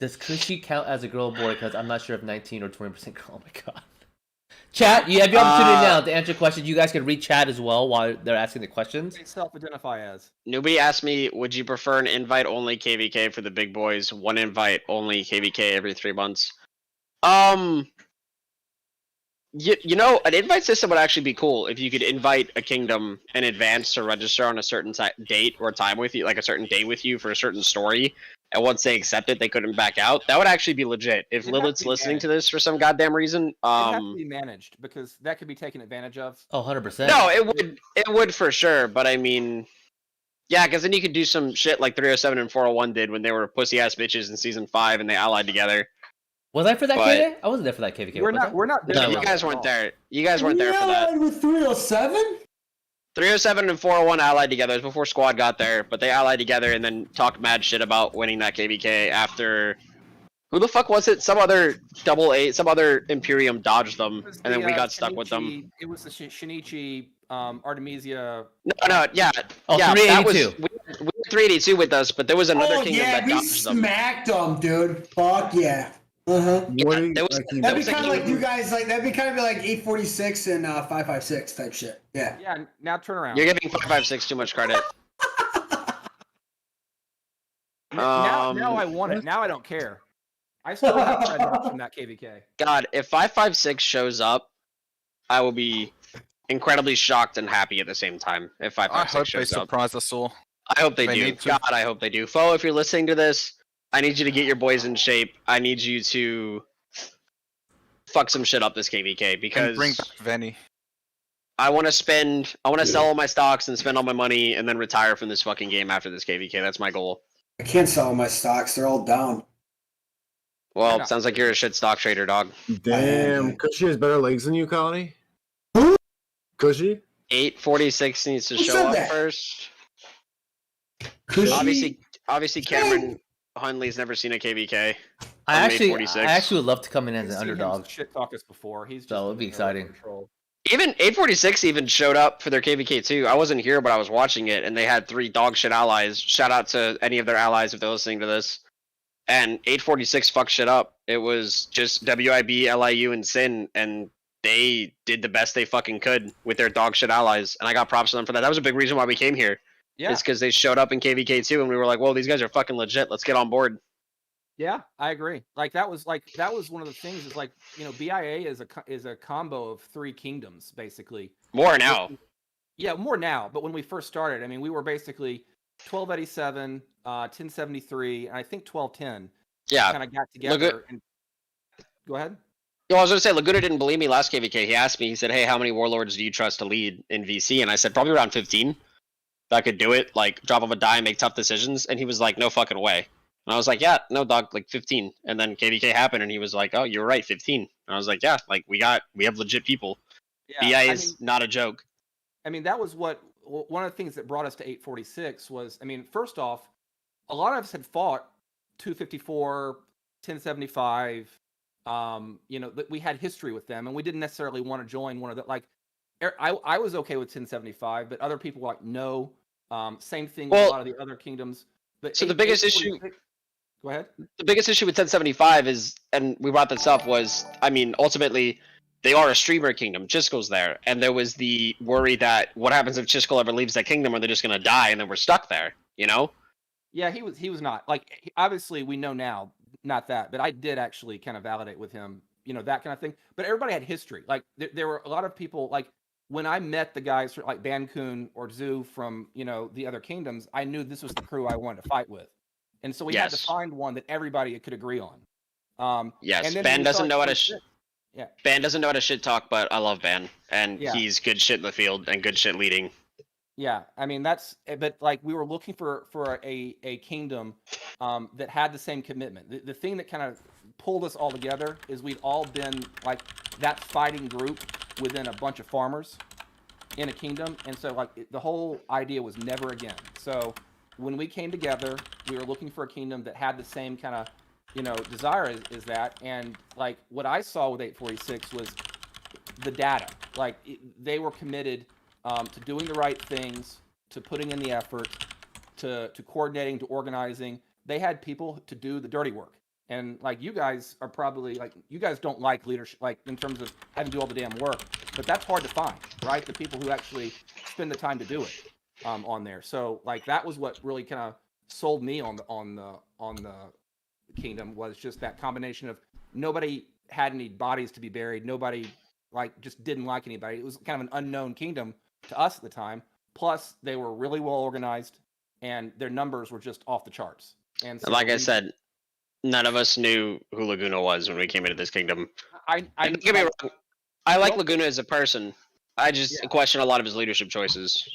Does Cushy count as a girl or boy? Because I'm not sure if 19 or 20% girl. Oh my god. Chat, you have the opportunity now to answer questions. You guys can read chat as well while they're asking the questions. They self-identify as. Nobody asked me, would you prefer an invite only KVK for the big boys, one invite only KVK every 3 months? An invite system would actually be cool if you could invite a kingdom in advance to register on a certain date or time with you, like a certain day with you for a certain story. And once they accept it, they couldn't back out. That would actually be legit. If It'd have Lilith's to be listening to managed. this for some goddamn reason, It have to be managed because that could be taken advantage of. Oh, 100%. no, it would for sure. But I mean, yeah, because then you could do some shit like 307 and 401 did when they were pussy ass bitches in season 5 and they allied together. Was I for that But- KVK? I wasn't there for that KVK. We're was I? not. We're not. No, doing You no. that guys at weren't all. there. You guys weren't there for that. With 307? 307 and 401 allied together. It was before Squad got there, but they allied together and then talked mad shit about winning that KVK after. Who the fuck was it? Some other some other Imperium dodged them, It was and then the, we got stuck with them. Shinichi- It was the Shinichi, Artemisia. No, yeah, Oh, yeah, that was 382. we had 382 with us, but there was another Oh, kingdom yeah, that we dodged them. smacked them, dude. Fuck yeah. Uh-huh. What do you- there was- like, That'd be was a kind of like kingdom- you guys, that'd be kind of like 846 and 556 type shit. Yeah. Yeah. Now turn around. You're giving 556 too much credit. Now I want it. Now I don't care. I still have red marks from that KVK. God, if 556 shows up, I will be incredibly shocked and happy at the same time if I 556 hope they shows up. surprise us all. I hope they They do. need to. God, I hope they do. Fo, if you're listening to this, I need you to get your boys in shape. I need you to fuck some shit up this KVK And bring because back Venny. I want to sell all my stocks and spend all my money and then retire from this fucking game after this KVK. That's my goal. I can't sell my stocks. They're all down. Well, not? sounds like you're a shit stock trader, dog. Damn, Cushy has better legs than you, Colony. Who? Cushy. 846 needs to Who show said up that? first. Cushy? Obviously, Cameron Hunley's never seen a KVK. I on May actually 46. would love to come in as We've an seen him underdog. shit talk us before. He's just So it'd be in total exciting. control. Even 846 even showed up for their KVK too. I wasn't here, but I was watching it, and they had 3 dog shit allies. Shout out to any of their allies if they're listening to this. And 846 fucked shit up. It was just WIB, LIU, and Sin, and they did the best they fucking could with their dog shit allies. And I got props to them for that. That was a big reason why we came here. Yeah, It's because they showed up in KVK too, and we were like, "Whoa, these guys are fucking legit. Let's get on board." yeah, I agree. That was one of the things. Is like, BIA is a combo of 3 kingdoms basically. More now. Yeah, more now. But when we first started, I mean, we were basically 1287, 1073, and I think 1210. Yeah. Kind of got together. And go ahead. Yo, I was gonna say, Laguna didn't believe me last KVK. He asked me, he said, "Hey, how many warlords do you trust to lead in VC?" And I said, "Probably around 15. That could do it, like drop of a dime, make tough decisions." And he was like, "No fucking way." And I was like, "Yeah, no, dog, like 15." And then KVK happened, and he was like, "Oh, you're right, 15." And I was like, "Yeah, like we have legit people. Yeah, BI is not a joke." I mean, that was one of the things that brought us to 846 was, I mean, first off, a lot of us had fought 254, 1075. We had history with them, and we didn't necessarily want to join one of the like. I was okay with 1075, but other people were like, no. Same thing with a lot of the other kingdoms. But So the biggest issue. Go ahead. The biggest issue with 1075 is, and we brought this up, was, I mean, ultimately, they are a streamer kingdom. Chisco's there, and there was the worry that what happens if Chisco ever leaves that kingdom? Are they just gonna die, and then we're stuck there? You know? Yeah, he was not like, obviously we know now, not that, but I did actually kind of validate with him, that kind of thing. But everybody had history. Like there were a lot of people like. When I met the guys like Bankun or Zhu from, the other kingdoms, I knew this was the crew I wanted to fight with. And so we had to find one that everybody could agree on. Yes, and then Ban we doesn't saw know how to yeah. Ban doesn't know how to shit talk, but I love Ban. And Yeah. he's good shit in the field and good shit leading. Yeah, I mean but like we were looking for a kingdom that had the same commitment. The thing that kind of pulled us all together is we'd all been like that fighting group within a bunch of farmers in a kingdom, and so like the whole idea was never again. So when we came together, we were looking for a kingdom that had the same kind of desire as that, and like what I saw with 846 was the data. Like they were committed to doing the right things, to putting in the effort, to coordinating, to organizing. They had people to do the dirty work. And like you guys are probably like, you guys don't like leadership, like in terms of having to do all the damn work, but that's hard to find, right? The people who actually spend the time to do it on there. So like that was what really kind of sold me on the kingdom, was just that combination of nobody had any bodies to be buried. Nobody like just didn't like anybody. It was kind of an unknown kingdom to us at the time. Plus they were really well organized and their numbers were just off the charts. And so like I said, none of us knew who Laguna was when we came into this kingdom. I don't get me wrong. I like Laguna as a person. I just question a lot of his leadership choices.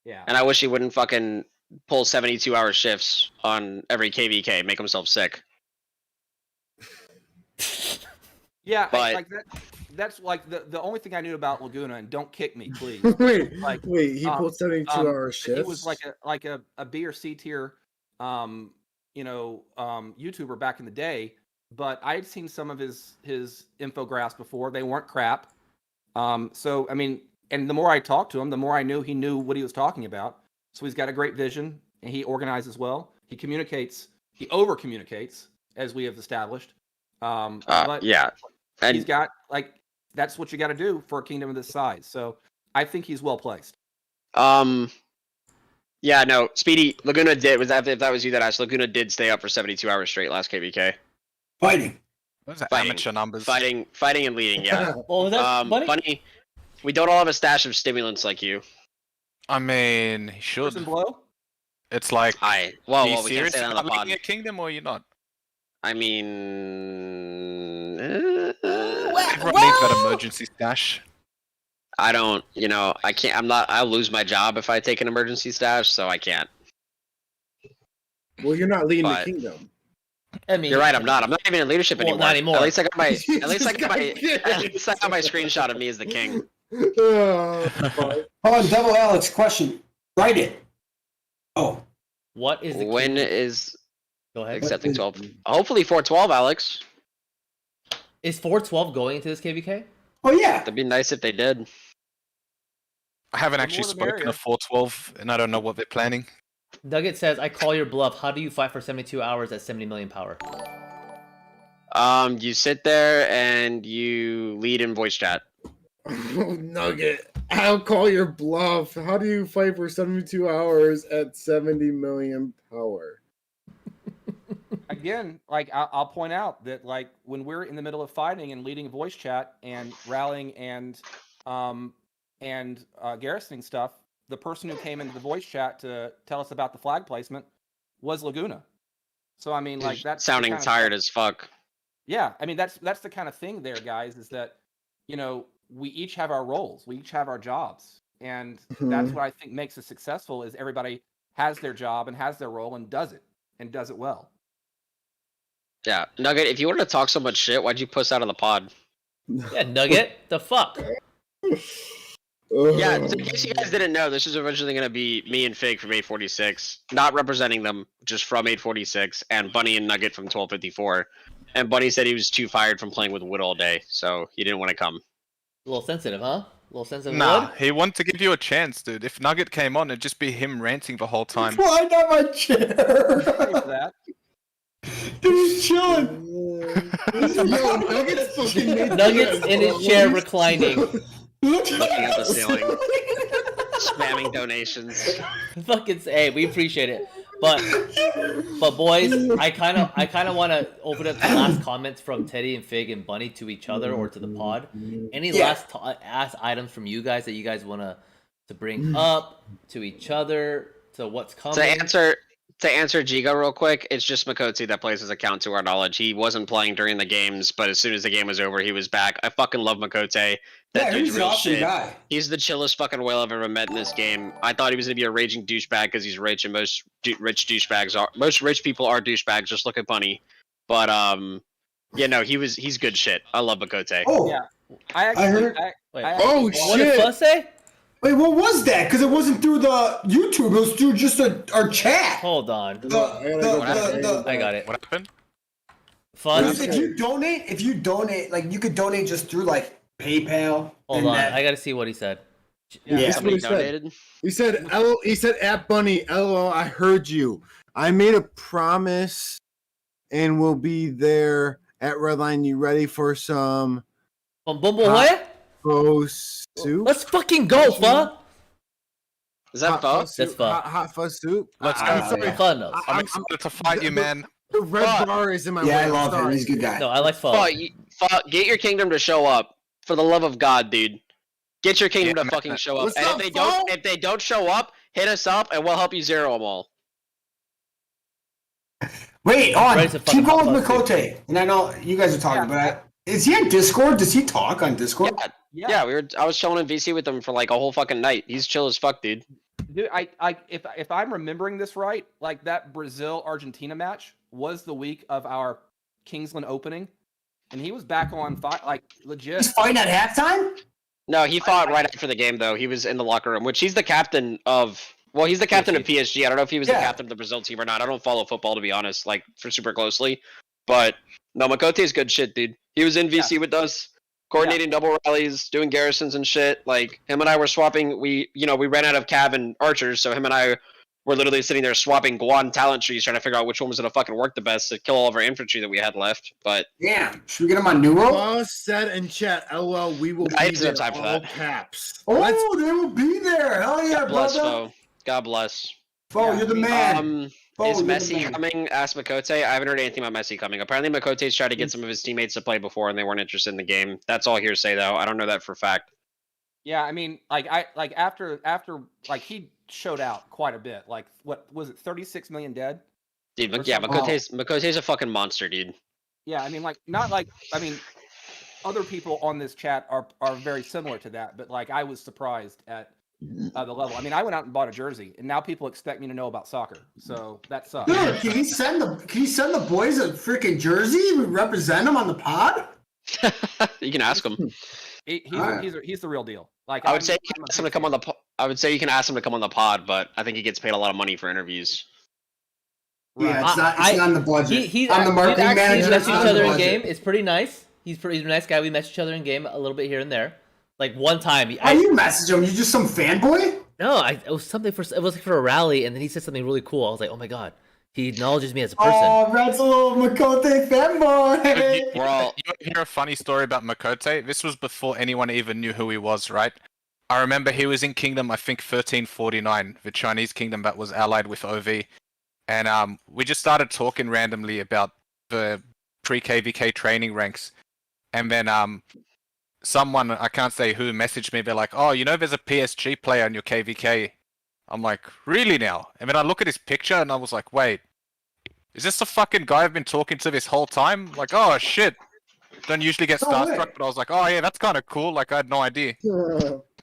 Yeah. And I wish he wouldn't fucking pull 72-hour shifts on every KVK, make himself sick. Yeah, But like that. That's like the only thing I knew about Laguna, and don't kick me, please. Wait, Like, he pulled 72-hour shifts. He was like a B or C tier, YouTuber back in the day. But I'd seen some of his infographs before. They weren't crap. So I mean, and the more I talked to him, the more I knew he knew what he was talking about. So he's got a great vision, and he organizes well. He communicates. He over communicates, as we have established. But yeah, and he's got like. That's what you got to do for a kingdom of this size. So I think he's well placed. Yeah, no, Speedy, Laguna did, if that was you that asked, Laguna did stay up for 72 hours straight last KVK. Fighting. Those are Fighting. amateur numbers. Fighting and leading, yeah. Well, that's funny. Bunny, we don't all have a stash of stimulants like you. I mean, he should. Person blow? It's like, Well, are you we can't serious say that on the about pod. leading a kingdom or you're not? I mean, Everyone needs that emergency stash. I don't. I can't. I'll lose my job if I take an emergency stash, so I can't. Well, you're not leading But- the kingdom. I mean, You're right. I'm not. I'm not even in leadership Well, anymore. not anymore. At least I got my. At least I Jesus got my. Christ. At least I got my screenshot of me as the king. Hold on, Double Alex, question. Write it. Oh, What is the When king- is Go ahead. accepting 12? Hopefully 412, Alex. Is 412 going into this KVK? oh yeah. That'd be nice if they did. I haven't The actually more the spoken merrier. to 412, and I don't know what they're planning. Nugget says, "I call your bluff. How do you fight for 72 hours at 70 million power?" You sit there and you lead in voice chat. Nugget, I'll call your bluff. How do you fight for 72 hours at 70 million power? Again, like I'll point out that like when we're in the middle of fighting and leading voice chat and rallying and garrisoning stuff, the person who came into the voice chat to tell us about the flag placement was Laguna. So I mean, like that's the Sounding kind of tired stuff- as fuck. Yeah, I mean that's the kind of thing there, guys. Is that we each have our roles, we each have our jobs, and that's what I think makes us successful. Is everybody has their job and has their role and does it well. Yeah, Nugget. If you wanted to talk so much shit, why'd you puss out of the pod? Yeah, Nugget. The fuck. Yeah, so in case you guys didn't know, this is originally going to be me and Fig from 846, not representing them, just from 846, and Bunny and Nugget from 1254. And Bunny said he was too fired from playing with Wood all day, so he didn't want to come. A little sensitive, huh? A little sensitive. Nah, Wood? he wanted to give you a chance, dude. If Nugget came on, it'd just be him ranting the whole time. Flying on my chair. Ready for that? Dude, he's chilling. Yo, Nugget's fucking made Nuggets in his chair reclining. Looking at the ceiling, spamming donations. Fucking hey, we appreciate it. But boys, I kind of want to open up the last comments from Teddy and Fig and Bunny to each other or to the pod. Any last items from you guys that you guys want to bring up to each other, to what's coming? To answer Giga real quick, it's just Makoti that plays his account to our knowledge. He wasn't playing during the games, but as soon as the game was over, he was back. I fucking love Makote. That dude's he's an real awesome shit. guy. He's the chillest fucking whale I've ever met in this game. I thought he was gonna be a raging douchebag because he's rich, and most rich people are douchebags. Just look at Bunny. But he's good shit. I love Makote. Oh, Yeah. I actually, heard- Wait, Oh, what did shit. Fuss say? wait, what was that? Because it wasn't through the YouTube. It was through just our chat. Hold on. I got it. What happened? Fuss. If you donate, like you could donate just through like PayPal. Hold and on. that- I got to see what he said. Yeah. Somebody That's what he said. donated. He said at Bunny, LOL, I heard you. I made a promise and we'll be there at Redline. You ready for some fuzz soup? Let's fucking go, Fa. Is that Bo? That's fun. Hot fuzz soup. Let's go. I'm sorry. yeah. Fun knows. I'm excited to fight you, man. The red Fuck. bar is in my Yeah, way. I I'm love him. sorry. He's a good guy. No, I like Fa. Get your kingdom to show up. For the love of God, dude. Get your kingdom Yeah, to man. fucking show up. What's And up, if they don't show up, hit us up and we'll help you zero them all. Wait, on. Ready to fucking Keep going with hot bus, Makote. And I know you guys are talking, but is he on Discord? Does he talk on Discord? Yeah, I was chilling in VC with him for like a whole fucking night. He's chill as fuck, dude. Dude, if I'm remembering this right, like that Brazil Argentina match was the week of our Kingsland opening, and he was back on like legit. He's fighting at halftime? No, he fought right after the game though. He was in the locker room, which he's the captain of. Well, he's the captain of PSG. I don't know if he was the captain of the Brazil team or not. I don't follow football to be honest, like for super closely. But no, Makote is good shit, dude. He was in VC with us, coordinating double rallies, doing garrisons and shit. Like him and I were swapping. We ran out of cav and archers, so him and I were literally sitting there swapping Guan talent trees, trying to figure out which one was gonna fucking work the best to kill all of our infantry that we had left. But Damn. Should we get him on New World? Boss said in chat, LOL, we will I be didn't there, have time for all that. caps. Oh, Let's they will be there. Hell yeah, God bless, brother. Fo. God bless. Fo, Yeah, you're the I mean, man. Is you're the Messi man. coming? Asked Makote. I haven't heard anything about Messi coming. Apparently, Makote's tried to get some of his teammates to play before, and they weren't interested in the game. That's all hearsay, though. I don't know that for a fact. Yeah, I mean, after he showed out quite a bit. Like, what was it? 36 million dead. Dude, Or yeah, something. Makote's a fucking monster, dude. Yeah, I mean, like, not like, I mean, other people on this chat are very similar to that, but like, I was surprised at the level. I mean, I went out and bought a jersey, and now people expect me to know about soccer, so that sucks. Dude, can you send the boys a freaking jersey? We represent them on the pod. You can ask him. He's the real deal. Like, I would say you can ask him to come on the. I would say you can ask him to come on the pod, but I think he gets paid a lot of money for interviews. Yeah, it's not on the budget. He's I'm the marketing actually manager. messaged It's each not on the other in budget. game. It's pretty nice. He's a nice guy. We messaged each other in game a little bit here and there. Like one time, Why you message him? You just some fanboy? no, it was something it was for a rally, and then he said something really cool. I was like, oh my god, he acknowledges me as a person. Oh, Red's a little Makote fanboy. We're all. You hear a funny story about Makote? This was before anyone even knew who he was, right? I remember he was in Kingdom, I think 1349, the Chinese kingdom that was allied with OV. And we just started talking randomly about the pre-KVK training ranks. And then someone, I can't say who, messaged me. They're like, oh, you know there's a PSG player on your KVK. I'm like, really now? And then I look at his picture and I was like, wait, is this the fucking guy I've been talking to this whole time? Like, oh shit. Don't usually get starstruck, but I was like, oh yeah, that's kind of cool. Like, I had no idea.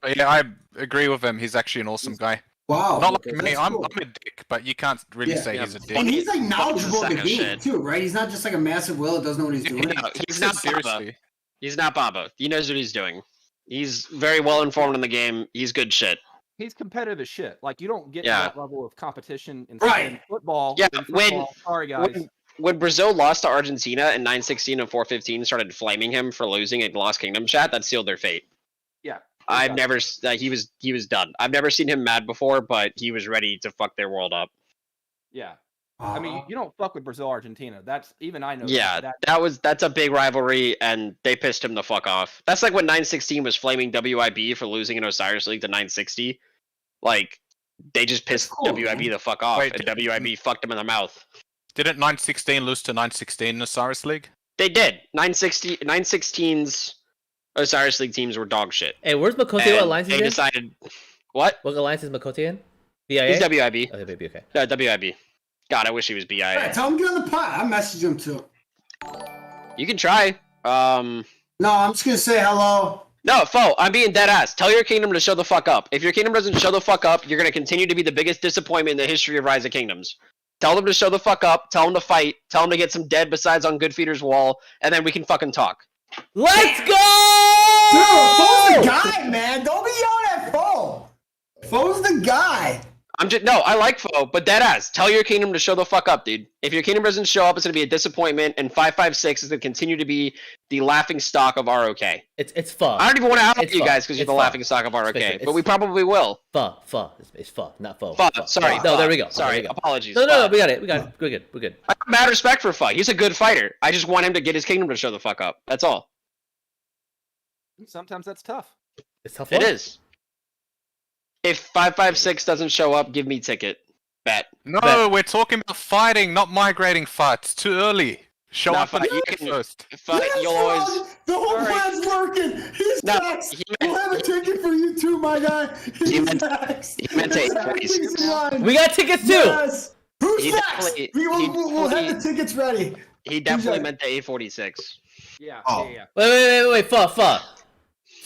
But yeah, I agree with him. He's actually an awesome guy. Wow. Not like that's me. I'm cool. a dick, but you can't really Yeah. say he's a dick. And he's like knowledgeable of the Second game shit. too, right? He's not just like a massive will that doesn't know what he's doing. No, he's not Baba. seriously. He's not Baba. He knows what he's doing. He's very well informed in the game. He's good shit. He's competitive as shit. Like, you don't get Yeah. to that level of competition in Right. football. Yeah, in football. Sorry guys. When Brazil lost to Argentina in 9-16 and 4-15, started flaming him for losing at Lost Kingdom chat, that sealed their fate. Yeah. I've never he was done. I've never seen him mad before, but he was ready to fuck their world up. Yeah. I mean, you don't fuck with Brazil, Argentina. That's even I know. Yeah, that. that's a big rivalry, and they pissed him the fuck off. That's like when 9-16 was flaming WIB for losing in Osiris League to 960. Like, they just pissed cool, WIB man. the fuck off, Wait, and WIB fucked him in the mouth. Didn't 916 lose to 916 in the Osiris League? They did. 916's Osiris League teams were dog shit. Hey, where's Makote? What And alliance is they he in? decided what? What alliance is Makote in? BIA? He's WIB. Okay, baby, okay. Yeah, WIB. God, I wish he was BIA. Alright, tell him to get on the pod. I messaged him too. You can try. No, I'm just gonna say hello. No, Fo, I'm being dead ass. Tell your kingdom to show the fuck up. If your kingdom doesn't show the fuck up, you're gonna continue to be the biggest disappointment in the history of Rise of Kingdoms. Tell them to show the fuck up. Tell them to fight. Tell them to get some dead besides on Good Feeder's wall, and then we can fucking talk. Let's Dude, go! Foe's the guy, man. Don't be yelling at Foe. Foe's the guy. I like Fo, but dead ass. Tell your kingdom to show the fuck up, dude. If your kingdom doesn't show up, it's gonna be a disappointment, and 556 is gonna continue to be the laughing stock of ROK. It's pho. I don't even want to out It's you pho. guys because you're It's the pho. laughing stock of ROK, It's- but we probably will. Pho. It's pho, not fo. Fuck, sorry. No, fuck. there we go. Sorry, There we go. apologies. No, Fuck. we got it. We're good. I have mad respect for Fuck. He's a good fighter. I just want him to get his kingdom to show the fuck up. That's all. Sometimes that's tough. It's tough. It is. If 556 doesn't show up, give me ticket. Bet. No, we're talking about fighting, not migrating fights. Too early. Show Nah, up and Fuck, you fight can- first. Fuck, Yes, you'll always. Ron, the whole Sorry. plan's working. He's No, next. he We'll meant- have a ticket for you too, my guy. He's meant- next. he meant to He's 846. everything's in line. We got tickets too. Yes. Who's He next? definitely- We'll he have the definitely- tickets ready. He definitely that? meant the 846. Yeah. Oh. Yeah. Wait. Pho.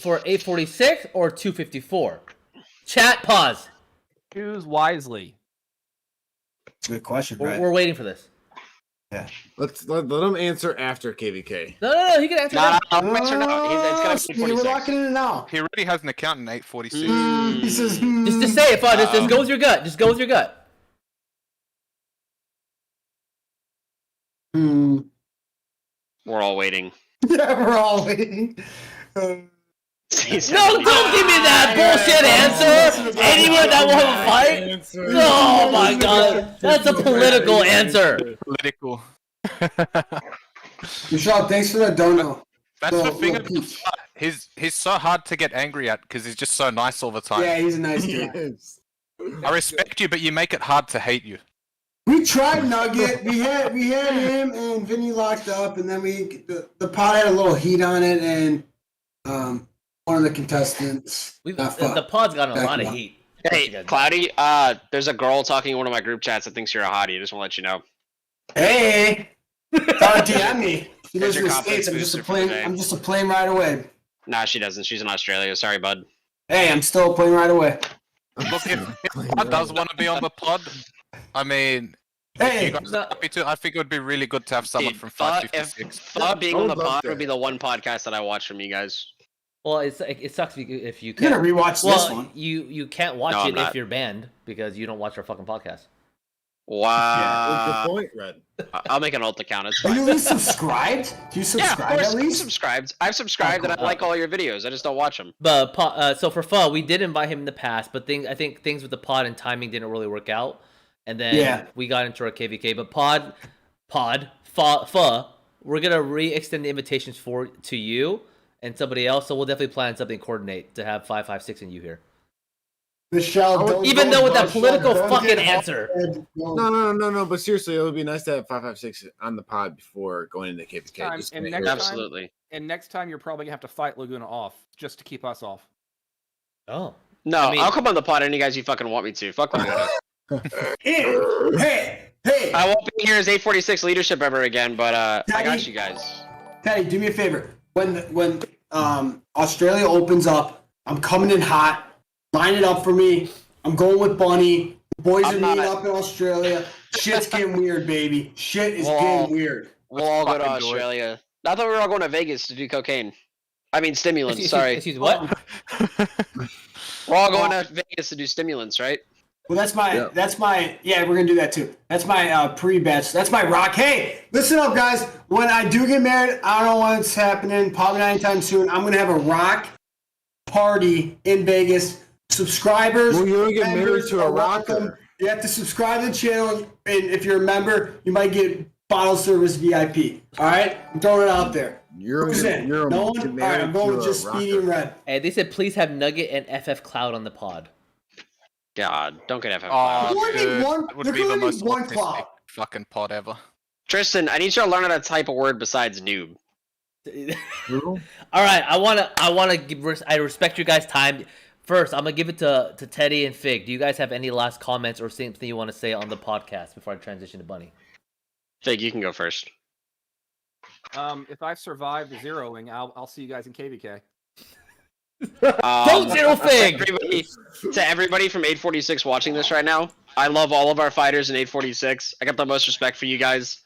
For 846 or 254? Chat pause. Choose wisely. Good question, We're waiting for this. Let him answer after KVK. No. He can answer Nah, that. I'll answer no. It's gonna be Speedy, we're 846. locking in now. He already has an account in 846. He says, Just say it, Pho. Just go with your gut. Just go with your gut. Hmm. We're all waiting. Yeah, we're all waiting. No, don't give me that bullshit answer. Anyone that will have a fight? Oh my god, that's a political answer. Political. Michelle, thanks for that dono. That's the Little- thing little about peach. Fuck. He's so hard to get angry at because he's just so nice all the time. Yeah, he's a nice guy. Yes. I respect you, but you make it hard to hate you. We tried Nugget. We had him and Vinny locked up, and then the pod had a little heat on it, and one of the contestants. The pod's gotten a lot of heat. Hey, Cloudy, there's a girl talking in one of my group chats that thinks you're a hottie. I just want to let you know. Hey, DM me. She lives There's in your the States. confidence booster for the day. I'm just a plane ride away. Nah, she doesn't. She's in Australia. Sorry, bud. Hey, I'm still a plane ride away. Look, if Pod does want to be on the pod, I mean, Hey, if you guys are happy to, I think it would be really good to have someone Dude, from Fuck 556. being on the I would love pod that. would be the one podcast that I watch from you guys. Well, it sucks if you you're can't. gonna rewatch this one. You can't watch No, I'm it not. if you're banned because you don't watch our fucking podcast. Wow. Good point, Red. I'll make an alt account. It's Are fine. you at least subscribed? Do you Yeah, of subscribe course. at I'm least? subscribed. I've subscribed and I like all your videos. I just don't watch them. But so for Pho, we did invite him in the past, but I think things with the pod and timing didn't really work out, and then we got into our KVK. But Pho, we're gonna re-extend the invitations to you and somebody else. So we'll definitely plan something, coordinate to have 556 and you here. Michelle, don't Even go though with that Michelle, political don't fucking get answer. No. But seriously, it would be nice to have 556 on the pod before going into KPK. Time, Just to and make next sure. Absolutely. And next time you're probably gonna have to fight Laguna off just to keep us off. Oh, No, I mean- I'll come on the pod any guys you fucking want me to. Fuck Laguna. Hey, I won't be here as 846 leadership ever again, but I got Daddy. you guys. Teddy, do me a favor. When Australia opens up, I'm coming in hot. Line it up for me. I'm going with Bunny. The boys I'm are meeting not- up in Australia. Shit's getting weird, baby. Shit is Well, getting weird. We'll all go to fucking do it. Australia. I thought we were all going to Vegas to do cocaine. I mean stimulants. Sorry, Excuse what? we're all going to Vegas to do stimulants, right? Well, that's my yeah, we're gonna do that too. That's my pre-bets. That's my rock. Hey, listen up, guys. When I do get married, I don't know when it's happening. Probably not anytime soon. I'm gonna have a rock party in Vegas. Subscribers. Well, you're gonna get married members to a are welcome. rocker. You have to subscribe to the channel, and if you're a member, you might get bottle service VIP. All right, I'm throwing it out there. Who's in? You're No one? get All right, married I'm going to with a just Speedy and rocker. Red. Hey, they said please have Nugget and FF Cloud on the pod. God, don't get FF. Oh, There could only be dude, one- it would there be could the only be most one autistic cloud. fucking pod ever. Tristan, I need you to learn how to type a word besides noob. All right, I respect your guys' time. First, I'm gonna give it to Teddy and Fig. Do you guys have any last comments or something you want to say on the podcast before I transition to Bunny? Fig, you can go first. If I survive the zeroing, I'll see you guys in KVK. Don't zero Fig. To everybody from 846 watching this right now, I love all of our fighters in 846. I got the most respect for you guys.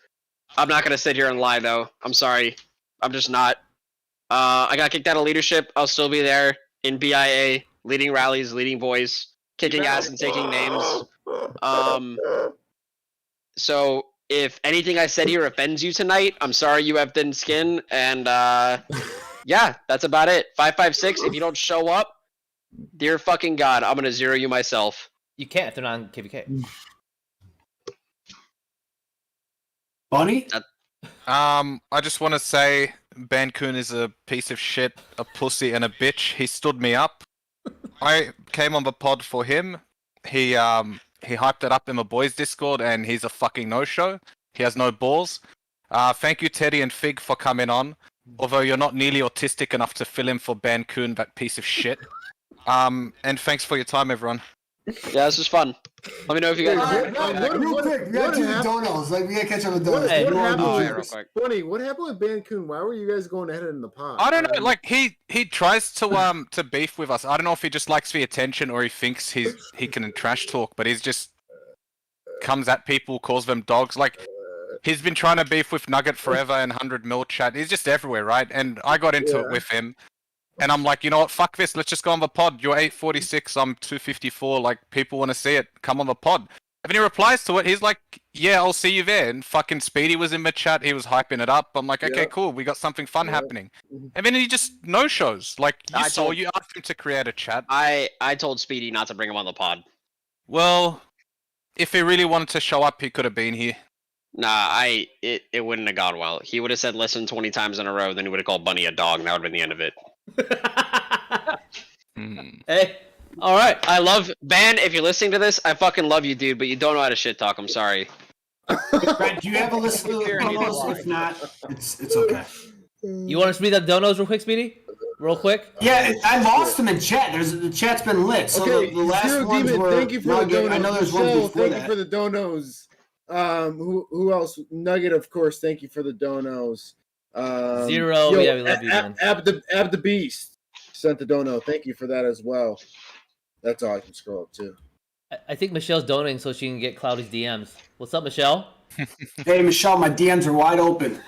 I'm not gonna sit here and lie though. I'm sorry. I'm just not. I got kicked out of leadership. I'll still be there in BIA, leading rallies, leading boys, kicking ass and taking names. So if anything I said here offends you tonight, I'm sorry you have thin skin, and yeah, that's about it. 556. If you don't show up, dear fucking God, I'm gonna zero you myself. You can't if they're not on KVK. Bunny? I just want to say Ben Kuhn is a piece of shit, a pussy, and a bitch. He stood me up. I came on the pod for him. He hyped it up in the Boyz Discord, and he's a fucking no-show. He has no balls. Thank you, Teddy and Fig, for coming on. Although you're not nearly autistic enough to fill in for Ben Kuhn, that piece of shit. And thanks for your time, everyone. Yeah, this was fun. Let me know if you guys. Real quick, we gotta do the donuts. Like, we gotta catch up with donuts. What You wanna happened do- Oh, with yeah, real quick. Bunny? What happened with Ben Kuhn? Why were you guys going ahead in the pod? I don't know. Like he tries to beef with us. I don't know if he just likes the attention or he thinks he can trash talk, but he's just comes at people, calls them dogs. Like he's been trying to beef with Nugget forever and 100 mil chat. He's just everywhere, right? And I got into it with him, and I'm like, you know what? Fuck this. Let's just go on the pod. You're 846. I'm 254. Like people want to see it. Come on the pod. And then he replies to it. He's like, yeah, I'll see you there. And fucking Speedy was in the chat. He was hyping it up. I'm like, okay, cool. We got something fun happening. And then he just no-shows. Like, you you asked him to create a chat. I told Speedy not to bring him on the pod. Well, if he really wanted to show up, he could have been here. Nah, it wouldn't have gone well. He would have said listen 20 times in a row, then he would have called Bunny a dog, and that would have been the end of it. Hey, all right. I love Ben. If you're listening to this, I fucking love you, dude. But you don't know how to shit talk. I'm sorry. Brad, do you have a list of donos? If not, it's okay. You want us to read the donos real quick, Speedy? Real quick? Yeah, I lost them in chat. The chat's been lit. So Okay, the last Zero ones Demon, were thank you for the Nugget. donos. I know there's one Michelle, before thank that. you for the donos. Who else? Nugget, of course. Thank you for the donos. Zero. Yeah, we love you, man. Ab the Beast sent the dono. Thank you for that as well. That's all I can scroll up to. I think Michelle's donating so she can get Cloudy's DMs. What's up, Michelle? Hey, Michelle, my DMs are wide open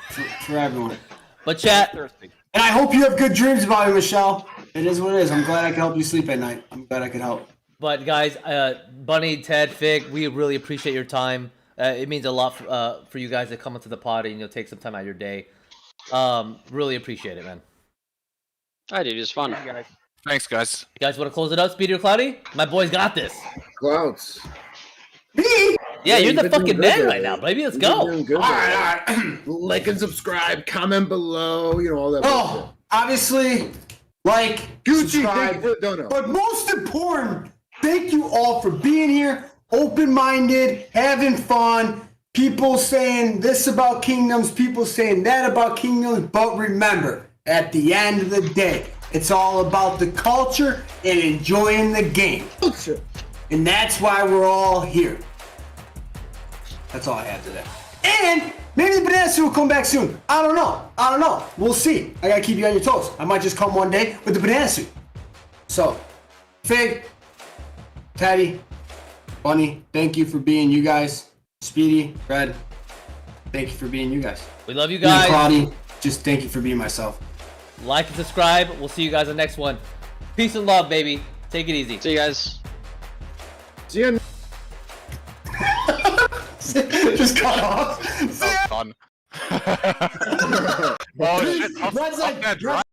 for everyone. But chat, Thirsty. And I hope you have good dreams about me, Michelle. It is what it is. I'm glad I can help you sleep at night. I'm glad I could help. but guys, Bunny, Ted, Fig, we really appreciate your time. It means a lot for you guys to come into the pod and take some time out of your day. Really appreciate it, man. I did. It was fun. Yeah, guys. Thanks, guys. You guys want to close it up, Speedy or Cloudy? My boys got this. Clouds. Me? Yeah, you're you've the been fucking doing man good, right man. now, baby. Let's You've been go. doing good, All right. Like and subscribe, comment below, all that. Oh, obviously, like, Gucci, subscribe. thank you for the dono. But most important, thank you all for being here, open-minded, having fun. People saying this about Kingdoms, people saying that about Kingdoms. But remember, at the end of the day, it's all about the culture and enjoying the game. And that's why we're all here. That's all I have today. And maybe the banana suit will come back soon. I don't know. We'll see. I gotta keep you on your toes. I might just come one day with the banana suit. So, Fig, Teddy, Bunny, thank you for being you guys. Speedy, Red, thank you for being you guys. We love you Me and guys. Claudia, just thank you for being myself. Like and subscribe. We'll see you guys on the next one. Peace and love, baby. Take it easy. See you guys. See ya. Just cut off. That was fun. Oh shit! Red's like, Right?